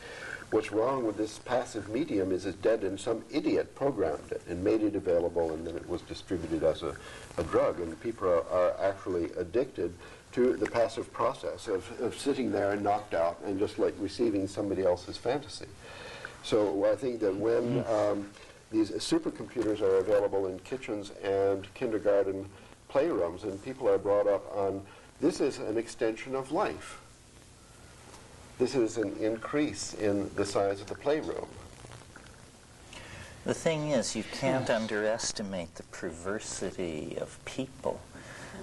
What's wrong with this passive medium is it's dead and some idiot programmed it and made it available, and then it was distributed as a drug. And people are actually addicted to the passive process of sitting there and knocked out and just like receiving somebody else's fantasy. So I think that when these supercomputers are available in kitchens and kindergarten playrooms, and people are brought up on, this is an extension of life. This is an increase in the size of the playroom. The thing is, you can't underestimate the perversity of people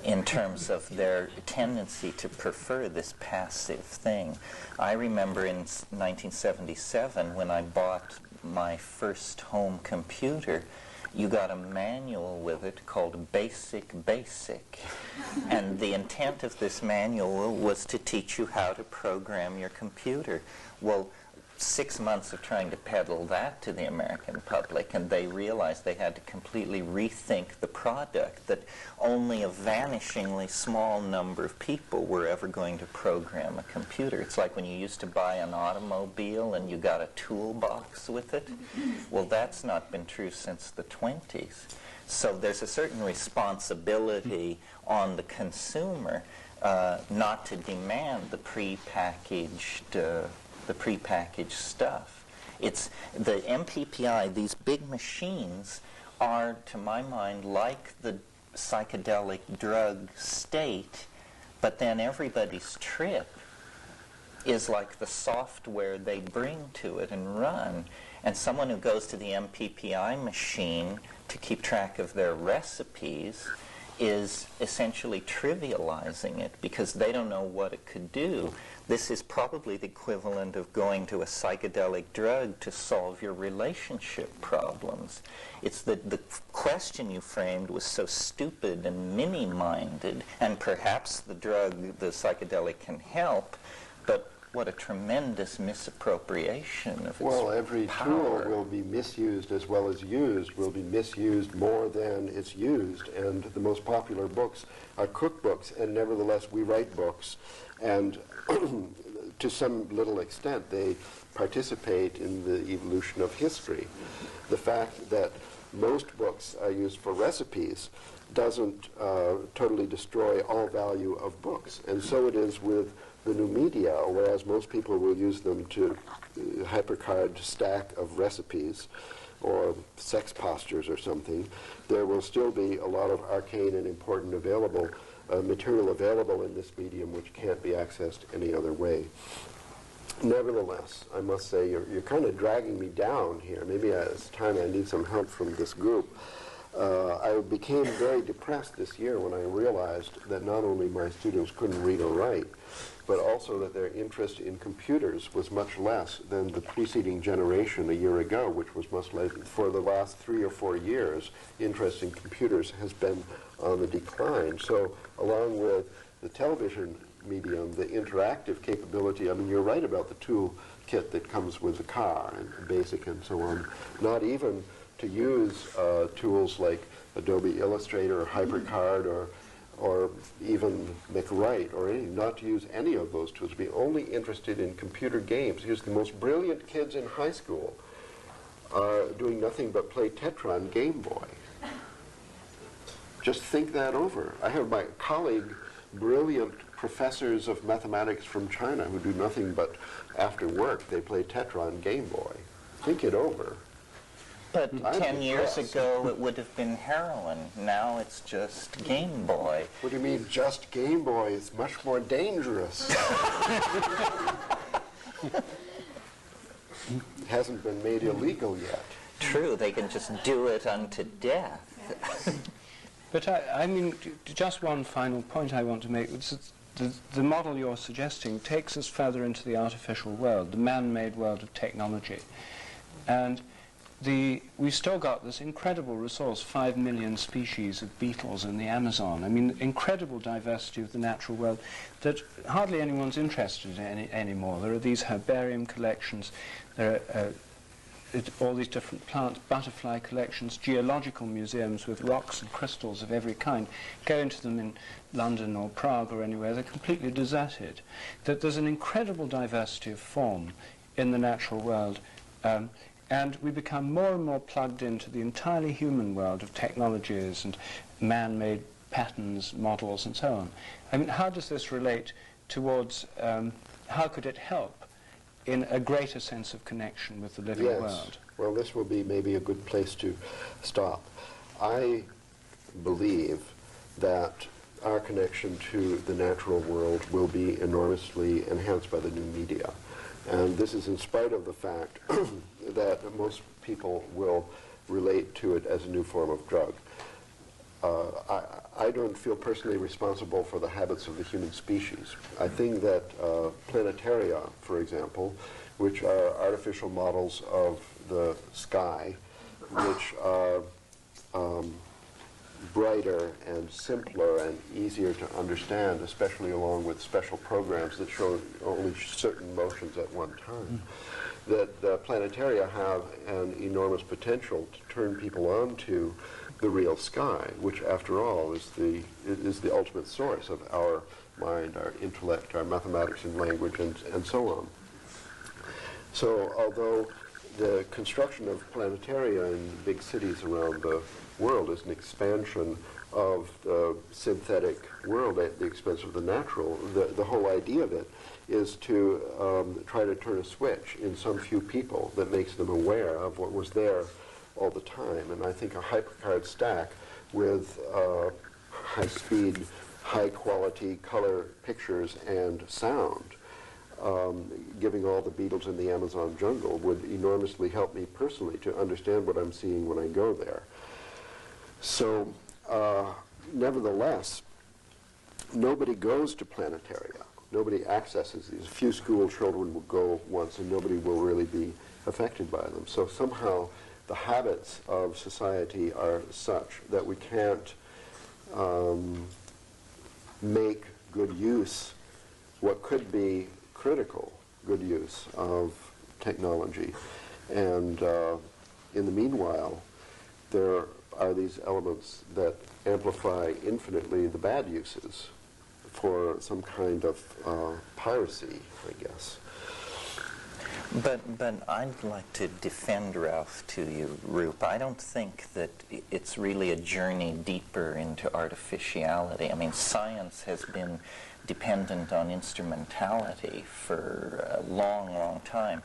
in terms of their tendency to prefer this passive thing. I remember in 1977 when I bought my first home computer, you got a manual with it called Basic. And the intent of this manual was to teach you how to program your computer. Well, 6 months of trying to peddle that to the American public, and they realized they had to completely rethink the product, that only a vanishingly small number of people were ever going to program a computer. It's like when you used to buy an automobile and you got a toolbox with it. Well, that's not been true since the 20s. So there's a certain responsibility on the consumer not to demand the prepackaged stuff. It's the MPPI, these big machines are, to my mind, like the psychedelic drug state, but then everybody's trip is like the software they bring to it and run. And someone who goes to the MPPI machine to keep track of their recipes is essentially trivializing it because they don't know what it could do. This is probably the equivalent of going to a psychedelic drug to solve your relationship problems. It's the question you framed was so stupid and mini-minded, and perhaps the drug, the psychedelic, can help, but what a tremendous misappropriation of its Well, every power. tool will be misused as well as used, will be misused more than it's used. And the most popular books are cookbooks, and nevertheless we write books. And to some little extent, they participate in the evolution of history. The fact that most books are used for recipes doesn't totally destroy all value of books. And so it is with the new media, whereas most people will use them to hypercard stack of recipes or sex postures or something, there will still be a lot of arcane and important available material available in this medium which can't be accessed any other way. Nevertheless, I must say you're kind of dragging me down here. Maybe it's time I need some help from this group. I became very depressed this year when I realized that not only my students couldn't read or write, but also that their interest in computers was much less than the preceding generation a year ago, which was much less. For the last 3 or 4 years, interest in computers has been on the decline. So along with the television medium, the interactive capability, I mean, you're right about the tool kit that comes with the car and Basic and so on. Not even to use tools like Adobe Illustrator or HyperCard or even McWrite or anything, not to use any of those tools, be only interested in computer games. Here's the most brilliant kids in high school are doing nothing but play Tetra on Game Boy. Just think that over. I have my colleague, brilliant professors of mathematics from China who do nothing but after work they play Tetra on Game Boy. Think it over. But 10 years ago, it would have been heroin. Now it's just Game Boy. What do you mean, just Game Boy? It's much more dangerous. hasn't been made illegal yet. True, they can just do it unto death. But I mean, just one final point I want to make. The model you're suggesting takes us further into the artificial world, the man-made world of technology. And we've still got this incredible resource, 5 million species of beetles in the Amazon. I mean, incredible diversity of the natural world that hardly anyone's interested in anymore. There are these herbarium collections, there are all these different plants, butterfly collections, geological museums with rocks and crystals of every kind. Go into them in London or Prague or anywhere, they're completely deserted. That there's an incredible diversity of form in the natural world. And we become more and more plugged into the entirely human world of technologies and man-made patterns, models, and so on. I mean, how does this relate towards, how could it help in a greater sense of connection with the living world? Well, this will be maybe a good place to stop. I believe that our connection to the natural world will be enormously enhanced by the new media. And this is in spite of the fact that most people will relate to it as a new form of drug. I don't feel personally responsible for the habits of the human species. I think that planetaria, for example, which are artificial models of the sky, which are brighter and simpler and easier to understand, especially along with special programs that show only certain motions at one time, that planetaria have an enormous potential to turn people on to the real sky, which after all is the ultimate source of our mind, our intellect, our mathematics and language, and so on. So although the construction of planetaria in big cities around the world is an expansion of the synthetic world at the expense of the natural, the whole idea of it is to try to turn a switch in some few people that makes them aware of what was there all the time. And I think a hypercard stack with high-speed, high-quality color pictures and sound, giving all the beetles in the Amazon jungle would enormously help me personally to understand what I'm seeing when I go there. So, nevertheless, nobody goes to planetaria. Nobody accesses these. A few school children will go once and nobody will really be affected by them. So somehow the habits of society are such that we can't make good use, what could be critical good use of technology. And in the meanwhile, there are these elements that amplify infinitely the bad uses for some kind of piracy, I guess. But I'd like to defend Ralph to you, Rup. I don't think that it's really a journey deeper into artificiality. I mean, science has been dependent on instrumentality for a long, long time.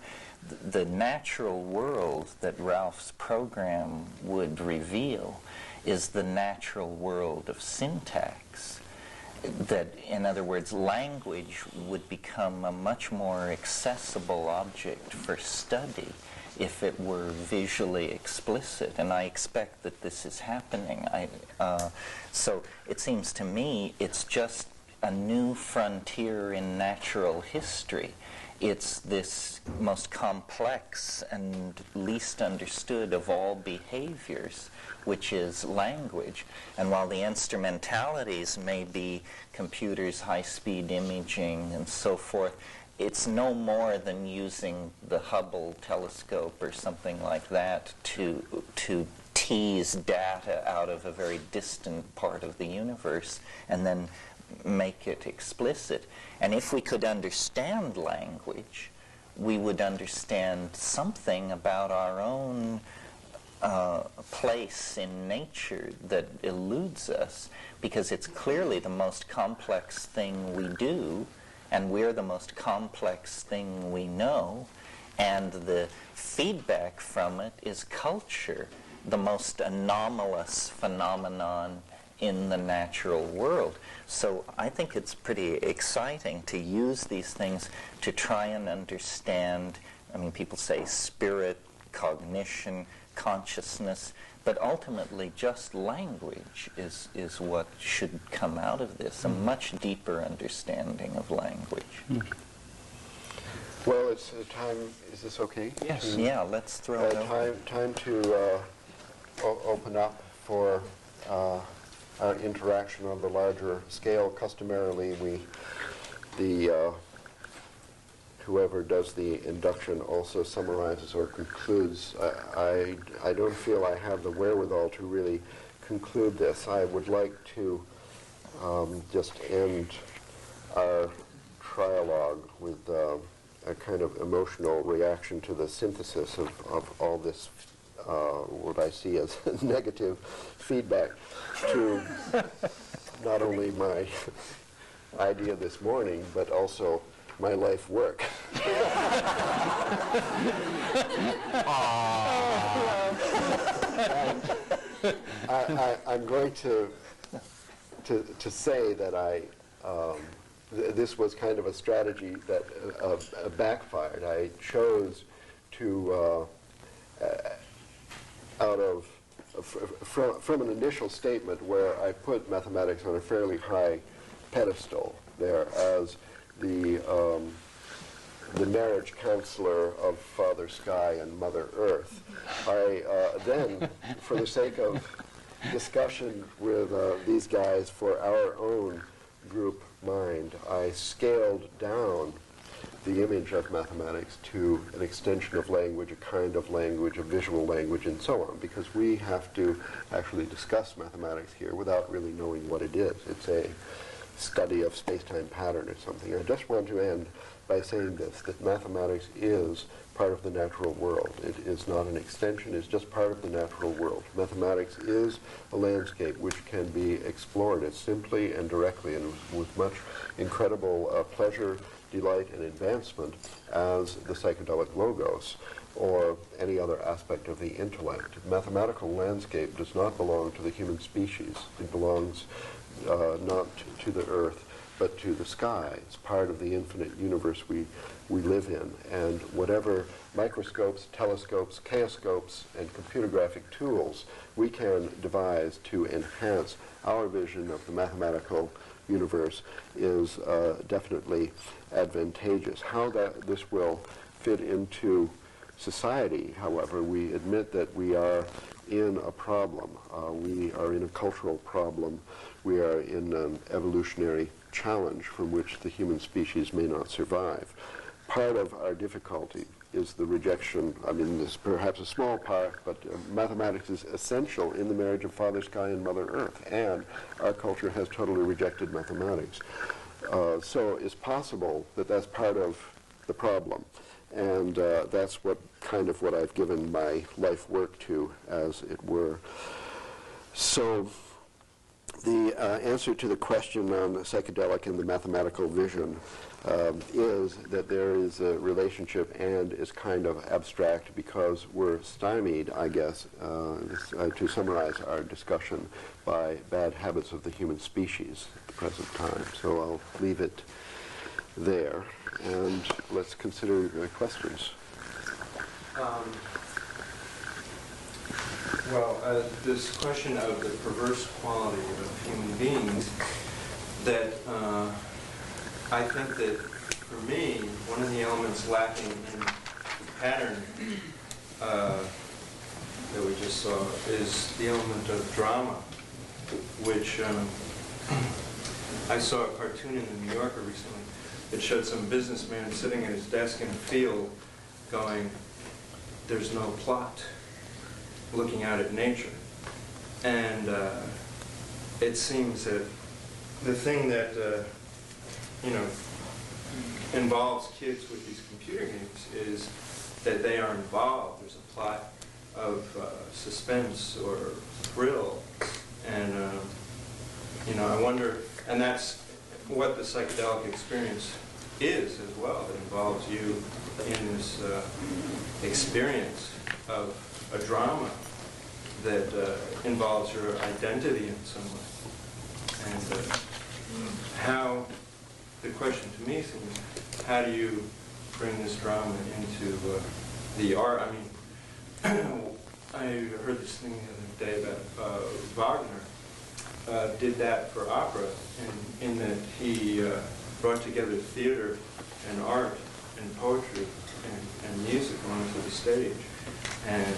The natural world that Ralph's program would reveal is the natural world of syntax. That, in other words, language would become a much more accessible object for study if it were visually explicit, and I expect that this is happening. So it seems to me it's just a new frontier in natural history. It's this most complex and least understood of all behaviors, which is language. And while the instrumentalities may be computers, high-speed imaging, and so forth, it's no more than using the Hubble telescope or something like that to tease data out of a very distant part of the universe and then make it explicit. And if we could understand language, we would understand something about our own place in nature that eludes us, because it's clearly the most complex thing we do, and we're the most complex thing we know, and the feedback from it is culture, the most anomalous phenomenon in the natural world. So I think it's pretty exciting to use these things to try and understand I mean, people say spirit, cognition, consciousness, but ultimately just language is what should come out of this, a much deeper understanding of language. Well, it's time. Is this okay? Yes. Yeah, let's throw it over. Time to open up for our interaction on the larger scale. Customarily, whoever does the induction also summarizes or concludes. I don't feel I have the wherewithal to really conclude this. I would like to just end our trialogue with a kind of emotional reaction to the synthesis of all this, what I see as negative feedback to not only my idea this morning, but also my life work. I'm going to say that this was kind of a strategy that backfired. I chose to, from an initial statement where I put mathematics on a fairly high pedestal there as the marriage counselor of Father Sky and Mother Earth. I then, for the sake of discussion with these guys for our own group mind, I scaled down the image of mathematics to an extension of language, a kind of language, a visual language, and so on, because we have to actually discuss mathematics here without really knowing what it is. It's a study of space-time pattern or something. I just want to end by saying this, that mathematics is part of the natural world. It is not an extension, it's just part of the natural world. Mathematics is a landscape which can be explored as simply and directly and with much incredible pleasure, delight, and advancement as the psychedelic logos or any other aspect of the intellect. Mathematical landscape does not belong to the human species. It belongs not to the earth, but to the sky. It's part of the infinite universe we live in. And whatever microscopes, telescopes, chaoscopes, and computer graphic tools we can devise to enhance our vision of the mathematical universe is definitely advantageous. How this will fit into society, however, we admit that we are in a problem. We are in a cultural problem. We are in an evolutionary challenge from which the human species may not survive. Part of our difficulty is the rejection, I mean, this is perhaps a small part, but mathematics is essential in the marriage of Father Sky and Mother Earth, and our culture has totally rejected mathematics. So it's possible that that's part of the problem, and that's what I've given my life work to, as it were. So the answer to the question on the psychedelic and the mathematical vision is that there is a relationship and is kind of abstract because we're stymied, I guess, to summarize our discussion, by bad habits of the human species at the present time. So I'll leave it there, and let's consider questions. This question of the perverse quality of human beings, that I think that for me, one of the elements lacking in the pattern that we just saw is the element of drama, which I saw a cartoon in the New Yorker recently that showed some businessman sitting at his desk in a field going, "There's no plot," looking out at nature. And it seems that the thing that involves kids with these computer games is that they are involved. There's a plot of suspense or thrill, and I wonder, and that's what the psychedelic experience is as well. It involves you in this experience of a drama that involves your identity in some way. And how, the question to me seems, how do you bring this drama into the art. I mean, I heard this thing the other day about Wagner did that for opera, in that he brought together theater and art and poetry and music onto the stage, and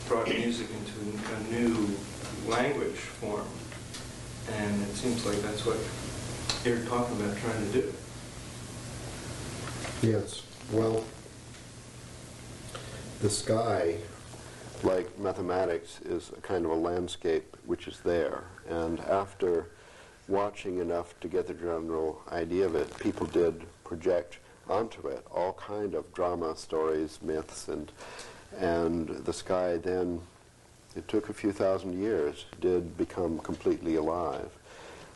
brought music into a new language form. And it seems like that's what you're talking about trying to do. Yes. Well, the sky, like mathematics, is a kind of a landscape which is there. And after watching enough to get the general idea of it, people did project onto it all kind of drama, stories, myths, and the sky then, it took a few thousand years, did become completely alive.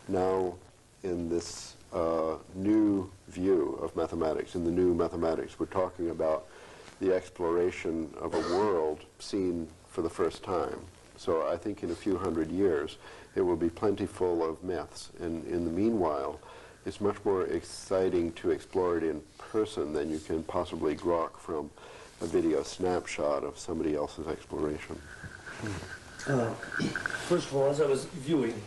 Now, in this new view of mathematics, in the new mathematics, we're talking about the exploration of a world seen for the first time. So I think in a few hundred years, it will be plentiful of myths. And in the meanwhile, it's much more exciting to explore it in person than you can possibly grok from a video snapshot of somebody else's exploration. First of all, as I was viewing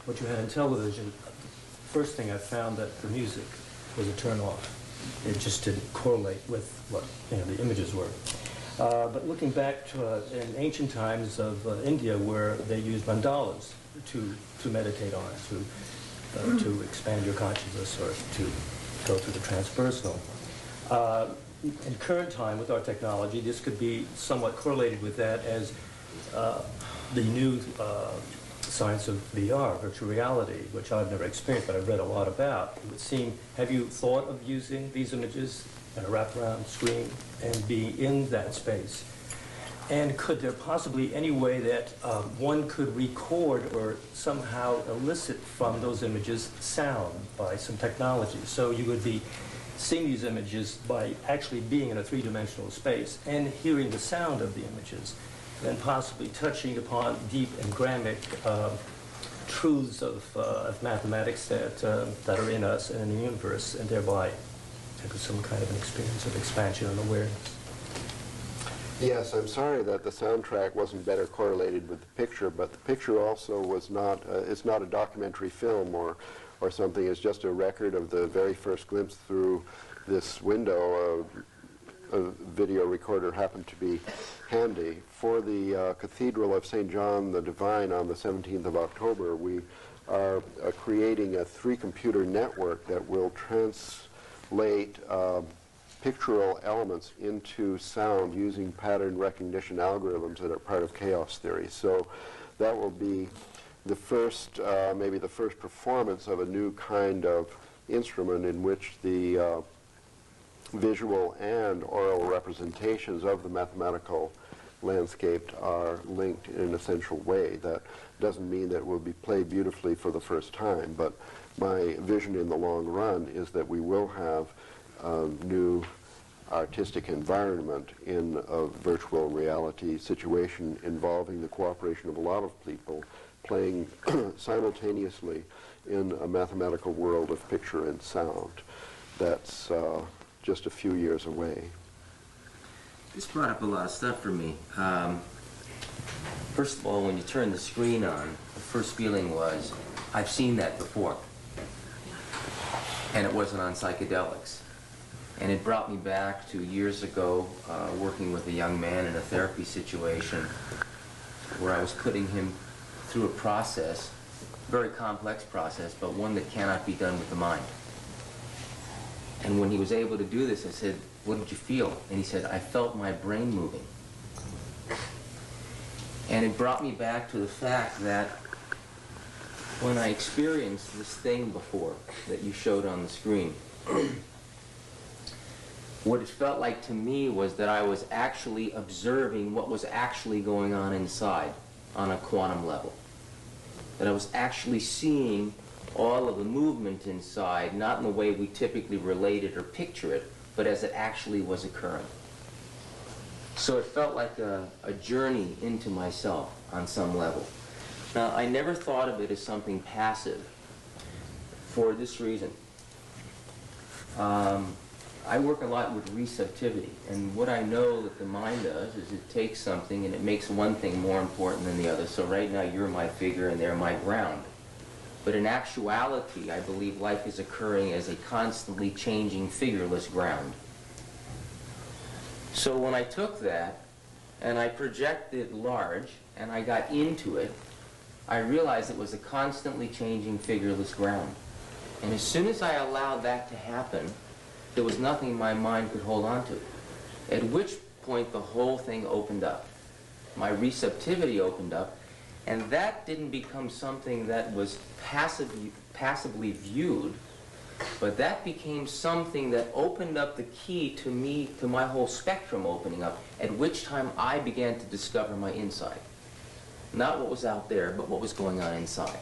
what you had on television, the first thing I found that the music was a turn-off. It just didn't correlate with what the images were. But looking back to in ancient times of India, where they used mandalas to meditate on, to expand your consciousness or to go through the transpersonal. In current time, with our technology, this could be somewhat correlated with that as the new science of VR, virtual reality, which I've never experienced, but I've read a lot about. It would seem, have you thought of using these images in a wraparound screen and be in that space? And could there possibly any way that one could record or somehow elicit from those images sound by some technology? So you would be seeing these images by actually being in a three-dimensional space and hearing the sound of the images, then possibly touching upon deep engramic truths of mathematics that are in us and in the universe, and thereby have some kind of an experience of expansion and awareness. Yes, I'm sorry that the soundtrack wasn't better correlated with the picture, but the picture also was not, it's not a documentary film or something. It's just a record of the very first glimpse through this window. A video recorder happened to be handy. For the Cathedral of St. John the Divine on the 17th of October, we are creating a three-computer network that will translate pictorial elements into sound using pattern recognition algorithms that are part of chaos theory. So that will be the first, maybe the first performance of a new kind of instrument in which the visual and oral representations of the mathematical landscape are linked in an essential way. That doesn't mean that it will be played beautifully for the first time, but my vision in the long run is that we will have a new artistic environment in a virtual reality situation involving the cooperation of a lot of people playing simultaneously in a mathematical world of picture and sound. That's just a few years away. This brought up a lot of stuff for me. First of all, when you turn the screen on, the first feeling was, I've seen that before. And it wasn't on psychedelics. And it brought me back to years ago working with a young man in a therapy situation where I was putting him through a process, very complex process, but one that cannot be done with the mind. And when he was able to do this, I said, what did you feel? And he said, I felt my brain moving. And it brought me back to the fact that when I experienced this thing before that you showed on the screen, what it felt like to me was that I was actually observing what was actually going on inside on a quantum level. That I was actually seeing all of the movement inside, not in the way we typically relate it or picture it, but as it actually was occurring. So it felt like a journey into myself on some level. Now, I never thought of it as something passive for this reason. I work a lot with receptivity, and what I know that the mind does is it takes something and it makes one thing more important than the other. So right now you're my figure and they're my ground. But in actuality, I believe life is occurring as a constantly changing, figureless ground. So when I took that and I projected large and I got into it, I realized it was a constantly changing, figureless ground. And as soon as I allowed that to happen, there was nothing my mind could hold on to. At which point the whole thing opened up. My receptivity opened up, and that didn't become something that was passively viewed, but that became something that opened up the key to me, to my whole spectrum opening up, at which time I began to discover my inside. Not what was out there, but what was going on inside.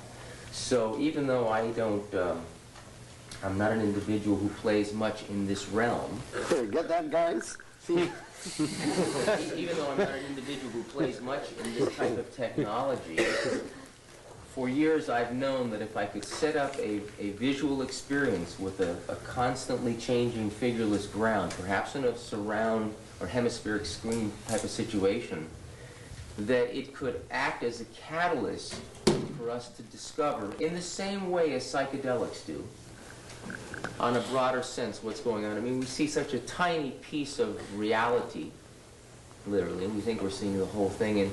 So even though I don't, I'm not an individual who plays much in this realm. Get that, guys? See? Even though I'm not an individual who plays much in this type of technology, for years I've known that if I could set up a visual experience with a constantly changing figureless ground, perhaps in a surround or hemispheric screen type of situation, that it could act as a catalyst for us to discover, in the same way as psychedelics do, on a broader sense, what's going on. I mean, we see such a tiny piece of reality, literally, and we think we're seeing the whole thing, and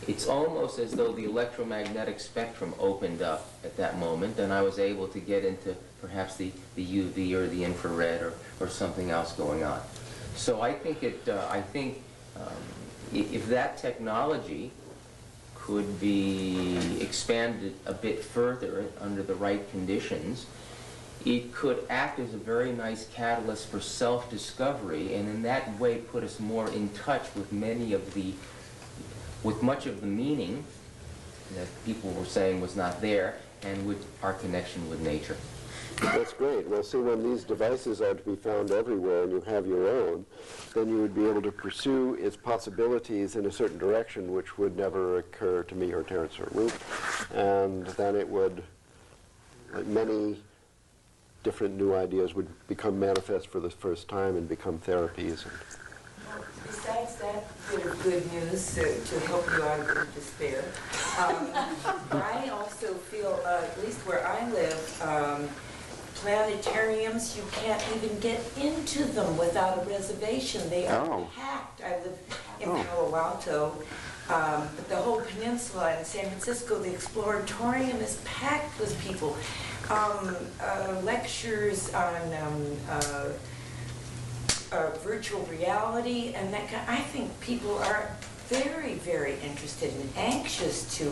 it's almost as though the electromagnetic spectrum opened up at that moment, and I was able to get into perhaps the UV or the infrared or something else going on. So I think if that technology could be expanded a bit further under the right conditions, it could act as a very nice catalyst for self-discovery, and in that way put us more in touch with much of the meaning that people were saying was not there, and with our connection with nature. That's great. Well, see, when these devices are to be found everywhere and you have your own, then you would be able to pursue its possibilities in a certain direction which would never occur to me or Terence or Rupert, and then it would, like many different new ideas would become manifest for the first time and become therapies. Well, besides that bit of good news to help you out of your despair, I also feel, at least where I live, planetariums, you can't even get into them without a reservation. They are packed. I live in Palo Alto, but the whole peninsula in San Francisco, the Exploratorium is packed with people. Lectures on virtual reality and that kind. I think people are very, very interested and anxious to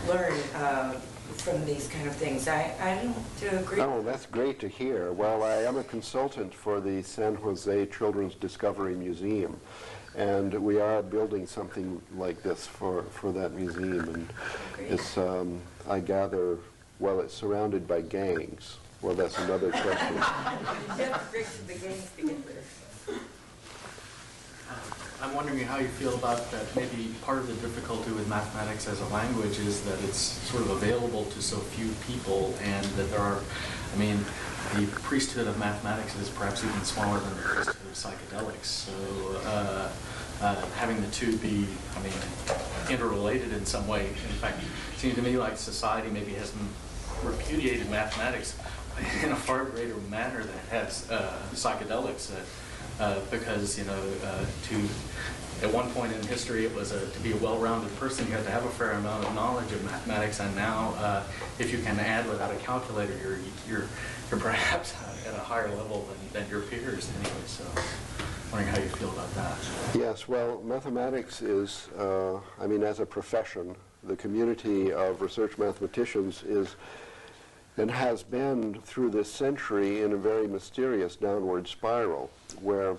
learn from these kind of things. I don't agree. Oh, that's great to hear. Well, I am a consultant for the San Jose Children's Discovery Museum, and we are building something like this for that museum. And it's, I gather, well, it's surrounded by gangs. Well, that's another question. You have to break to the gangs to get there. I'm wondering how you feel about that. Maybe part of the difficulty with mathematics as a language is that it's sort of available to so few people, and that there are, I mean, the priesthood of mathematics is perhaps even smaller than the priesthood of psychedelics. So having the two be, I mean, interrelated in some way. In fact, it seems to me like society maybe has repudiated mathematics in a far greater manner than it has psychedelics. Because, you know, at one point in history it was to be a well-rounded person you had to have a fair amount of knowledge of mathematics, and now if you can add without a calculator, you're perhaps at a higher level than your peers anyway. So I'm wondering how you feel about that. Yes, well, mathematics is, I mean, as a profession, the community of research mathematicians is and has been through this century in a very mysterious downward spiral, where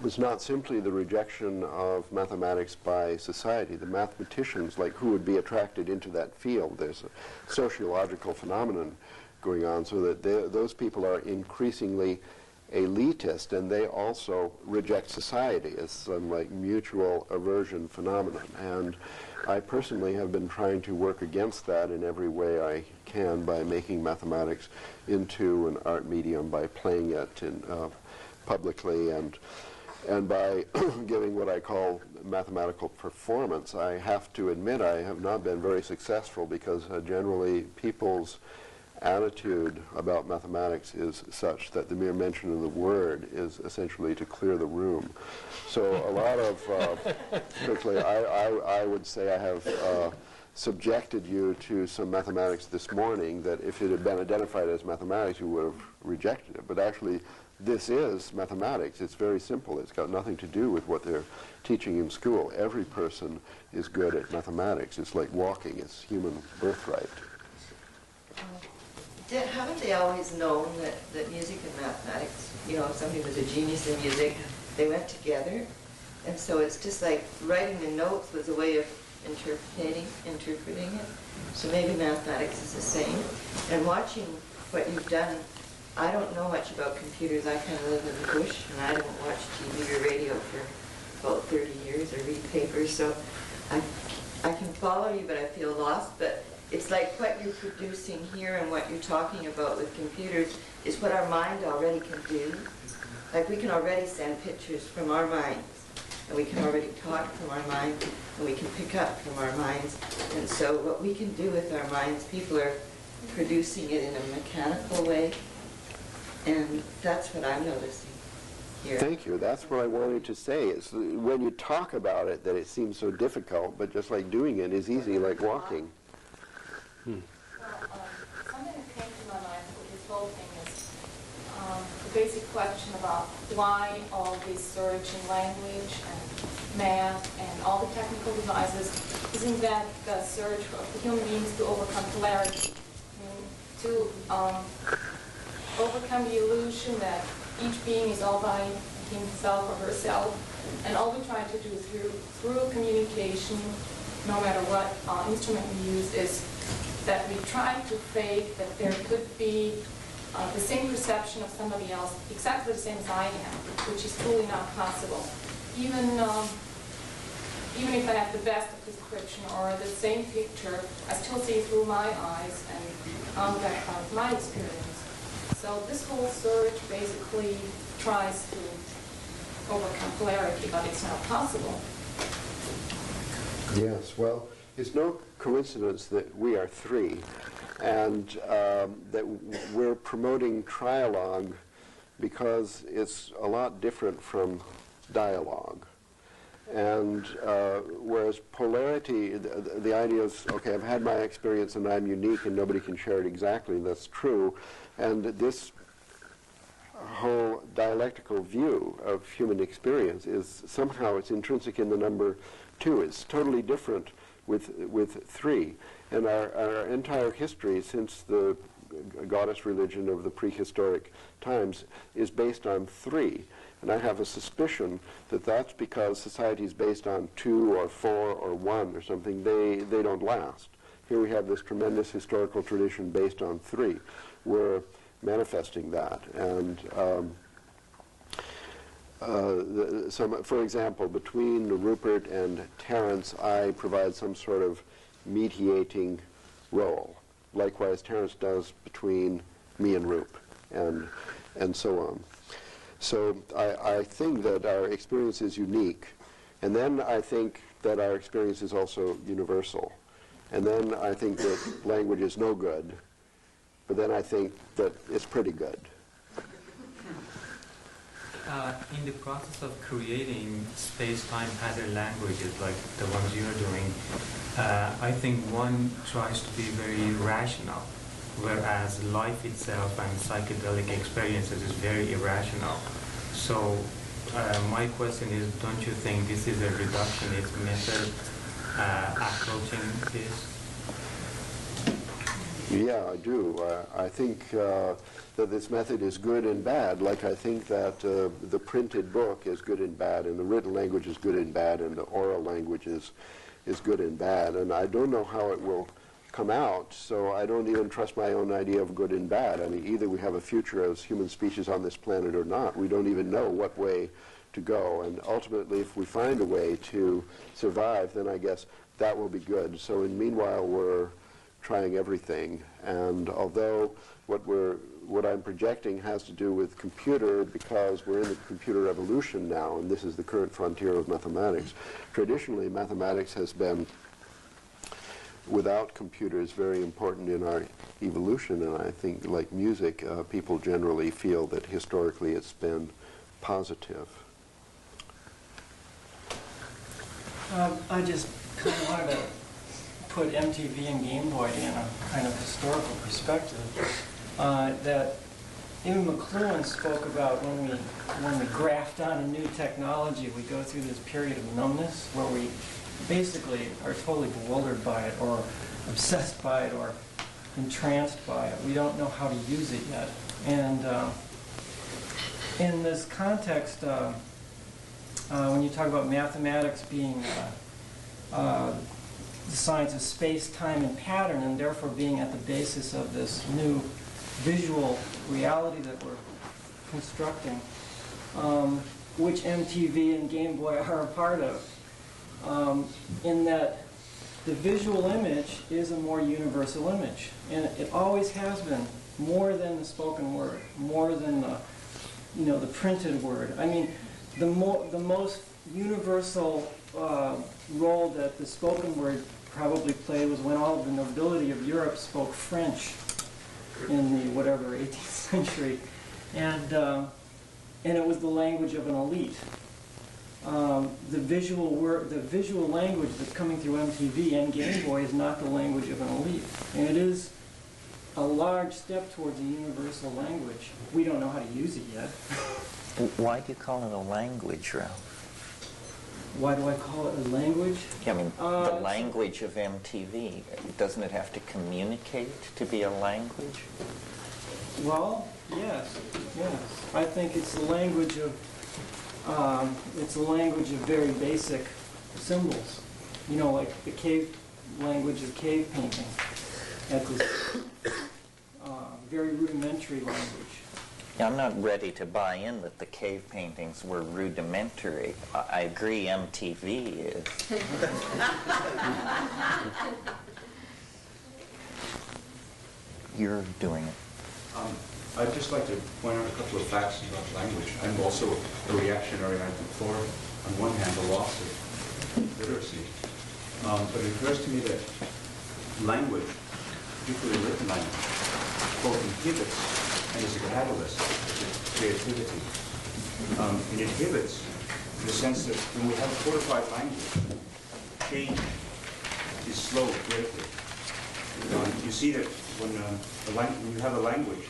it's not simply the rejection of mathematics by society. The mathematicians, like, who would be attracted into that field, there's a sociological phenomenon going on, so that those people are increasingly elitist, and they also reject society. It's some like mutual aversion phenomenon. And I personally have been trying to work against that in every way I can by making mathematics into an art medium, by playing it in, publicly, and by giving what I call mathematical performance. I have to admit I have not been very successful because generally people's attitude about mathematics is such that the mere mention of the word is essentially to clear the room. So a lot of, quickly, I would say I have subjected you to some mathematics this morning that if it had been identified as mathematics, you would have rejected it. But actually, this is mathematics. It's very simple. It's got nothing to do with what they're teaching in school. Every person is good at mathematics. It's like walking. It's human birthright. Haven't they always known that music and mathematics, you know, if somebody was a genius in music, they went together? And so it's just like writing the notes was a way of interpreting it. So maybe mathematics is the same. And watching what you've done, I don't know much about computers. I kind of live in the bush, and I don't watch TV or radio for about 30 years or read papers. So I can follow you, but I feel lost. But it's like what you're producing here and what you're talking about with computers is what our mind already can do. Like we can already send pictures from our minds, and we can already talk from our minds, and we can pick up from our minds. And so what we can do with our minds, people are producing it in a mechanical way, and that's what I'm noticing here. Thank you. That's what I wanted to say. Is when you talk about it that it seems so difficult, but just like doing it is easy, like walking. Well, something that came to my mind with this whole thing is the basic question about why all this surge in language and math and all the technical devices. Isn't that the surge of the human beings to overcome polarity? To overcome the illusion that each being is all by himself or herself, and all we try to do through communication, no matter what instrument we use, is that we try to fake that there could be the same perception of somebody else, exactly the same as I am, which is truly not possible. Even if I have the best of description or the same picture, I still see through my eyes and on the background of my experience. So this whole surge basically tries to overcome polarity, but it's not possible. Yes, well, it's no coincidence that we are three, and that we're promoting Trialogue because it's a lot different from dialogue. And whereas polarity, the idea is, okay, I've had my experience and I'm unique and nobody can share it exactly, that's true. And this whole dialectical view of human experience is somehow it's intrinsic in the number two. It's totally different with three. And our entire history since the goddess religion of the prehistoric times is based on three. And I have a suspicion that that's because society is based on 2 or 4 or 1 or something. They don't last. Here we have this tremendous historical tradition based on 3. We're manifesting that. And for example, between Rupert and Terence, I provide some sort of mediating role. Likewise, Terence does between me and Rup, and so on. So I think that our experience is unique, and then I think that our experience is also universal, and then I think that language is no good, but then I think that it's pretty good. In the process of creating space-time pattern languages like the ones you're doing, I think one tries to be very rational, whereas life itself and psychedelic experiences is very irrational. So my question is, don't you think this is a reductionist method approaching this? Yeah, I do. I think that this method is good and bad, like I think that the printed book is good and bad, and the written language is good and bad, and the oral language is good and bad. And I don't know how it will come out, so I don't even trust my own idea of good and bad. I mean, either we have a future as human species on this planet or not. We don't even know what way to go, and ultimately if we find a way to survive, then I guess that will be good. So in meanwhile, we're trying everything, and although what I'm projecting has to do with computer, because we're in the computer revolution now, and this is the current frontier of mathematics. Traditionally, mathematics has been, without computers, very important in our evolution, and I think, like music, people generally feel that historically it's been positive. I just kind of wanted to put MTV and Game Boy in a kind of historical perspective. That even McLuhan spoke about when we graft on a new technology, we go through this period of numbness where we basically are totally bewildered by it, or obsessed by it, or entranced by it. We don't know how to use it yet. And in this context, when you talk about mathematics being the science of space, time, and pattern, and therefore being at the basis of this new visual reality that we're constructing, which MTV and Game Boy are a part of, in that the visual image is a more universal image, and it always has been, more than the spoken word, more than the printed word. I mean, the most universal role that the spoken word probably played was when all of the nobility of Europe spoke French in the whatever 18th century, and it was the language of an elite. The visual language that's coming through MTV and Game Boy is not the language of an elite, and it is a large step towards a universal language. We don't know how to use it yet. Why do you call it a language, Ralph? Why do I call it a language? Yeah, I mean, the language of MTV, doesn't it have to communicate to be a language? Well, yes. I think it's the language of very basic symbols. You know, like the cave language of cave painting. At this very rudimentary language. Yeah, I'm not ready to buy in that the cave paintings were rudimentary. I agree MTV is. You're doing it. I'd just like to point out a couple of facts about language. I'm also a reactionary. I deplore, on one hand, the loss of literacy. But it occurs to me that language, particularly written language, both inhibits and is a catalyst to creativity. It inhibits in the sense that when we have a fortified language, change is slowed greatly. You see that when you have a language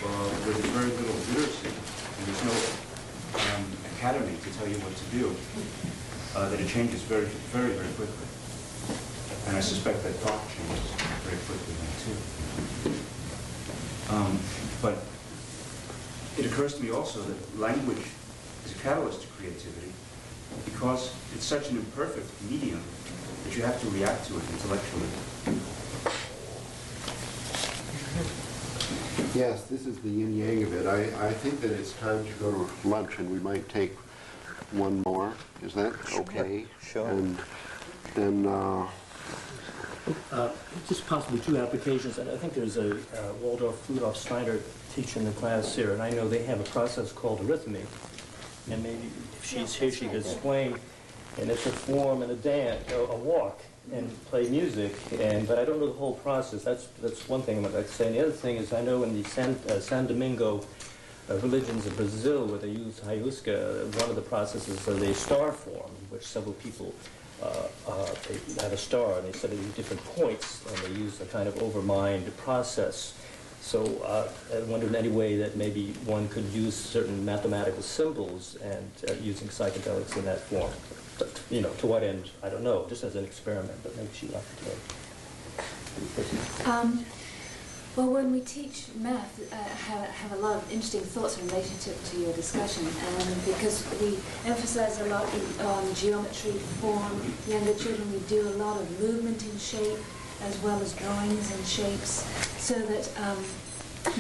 where there's very little literacy and there's no academy to tell you what to do, that it changes very, very, very quickly. And I suspect that thought changes very quickly then too. But it occurs to me also that language is a catalyst to creativity because it's such an imperfect medium that you have to react to it intellectually. Yes, this is the yin-yang of it. I think that it's time to go to lunch, and we might take one more. Is that okay? Sure. And then... just possibly two applications, and I think there's a Rudolf Steiner teaching in the class here, and I know they have a process called arrhythmy, and maybe if she's here she could explain, and it's a form and a dance, a walk, and play music, but I don't know the whole process. That's one thing I'd like to say. And the other thing is I know in the San Domingo religions of Brazil, where they use ayahuasca, one of the processes is a star form, which several people they have a star, and they set it at different points, and they use a kind of overmind process. So I wonder in any way that maybe one could use certain mathematical symbols and using psychedelics in that form. But, you know, to what end, I don't know, just as an experiment, but maybe she'd like to tell. Well, when we teach math, have a lot of interesting thoughts in relation to your discussion, because we emphasize a lot on geometry, form. Younger children, we do a lot of movement in shape, as well as drawings and shapes, so that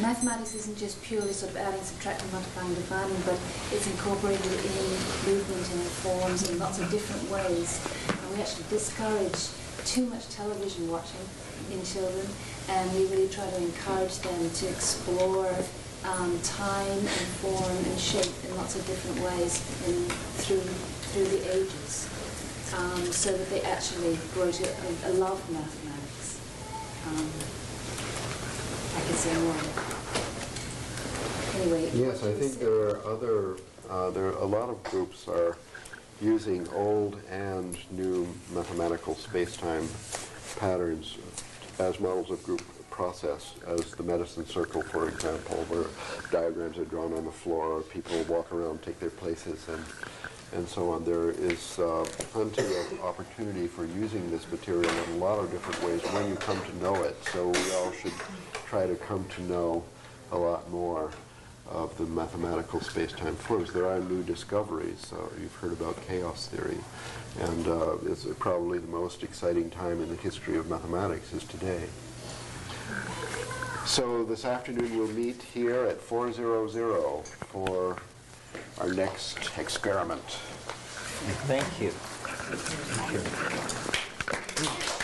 mathematics isn't just purely sort of adding, subtracting, multiplying, dividing, but it's incorporated in movement and in forms in lots of different ways. And we actually discourage too much television watching in children, and we really try to encourage them to explore time and form and shape in lots of different ways through the ages, so that they actually grow to love mathematics. I could say more. Anyway. Yes, I think there are other, a lot of groups are using old and new mathematical space-time patterns as models of group process, as the medicine circle, for example, where diagrams are drawn on the floor, people walk around, take their places, and so on. There is plenty of opportunity for using this material in a lot of different ways when you come to know it. So we all should try to come to know a lot more of the mathematical space-time forms. There are new discoveries. You've heard about chaos theory, and it's probably the most exciting time in the history of mathematics is today. So this afternoon we'll meet here at 400 for our next experiment. Thank you. Thank you.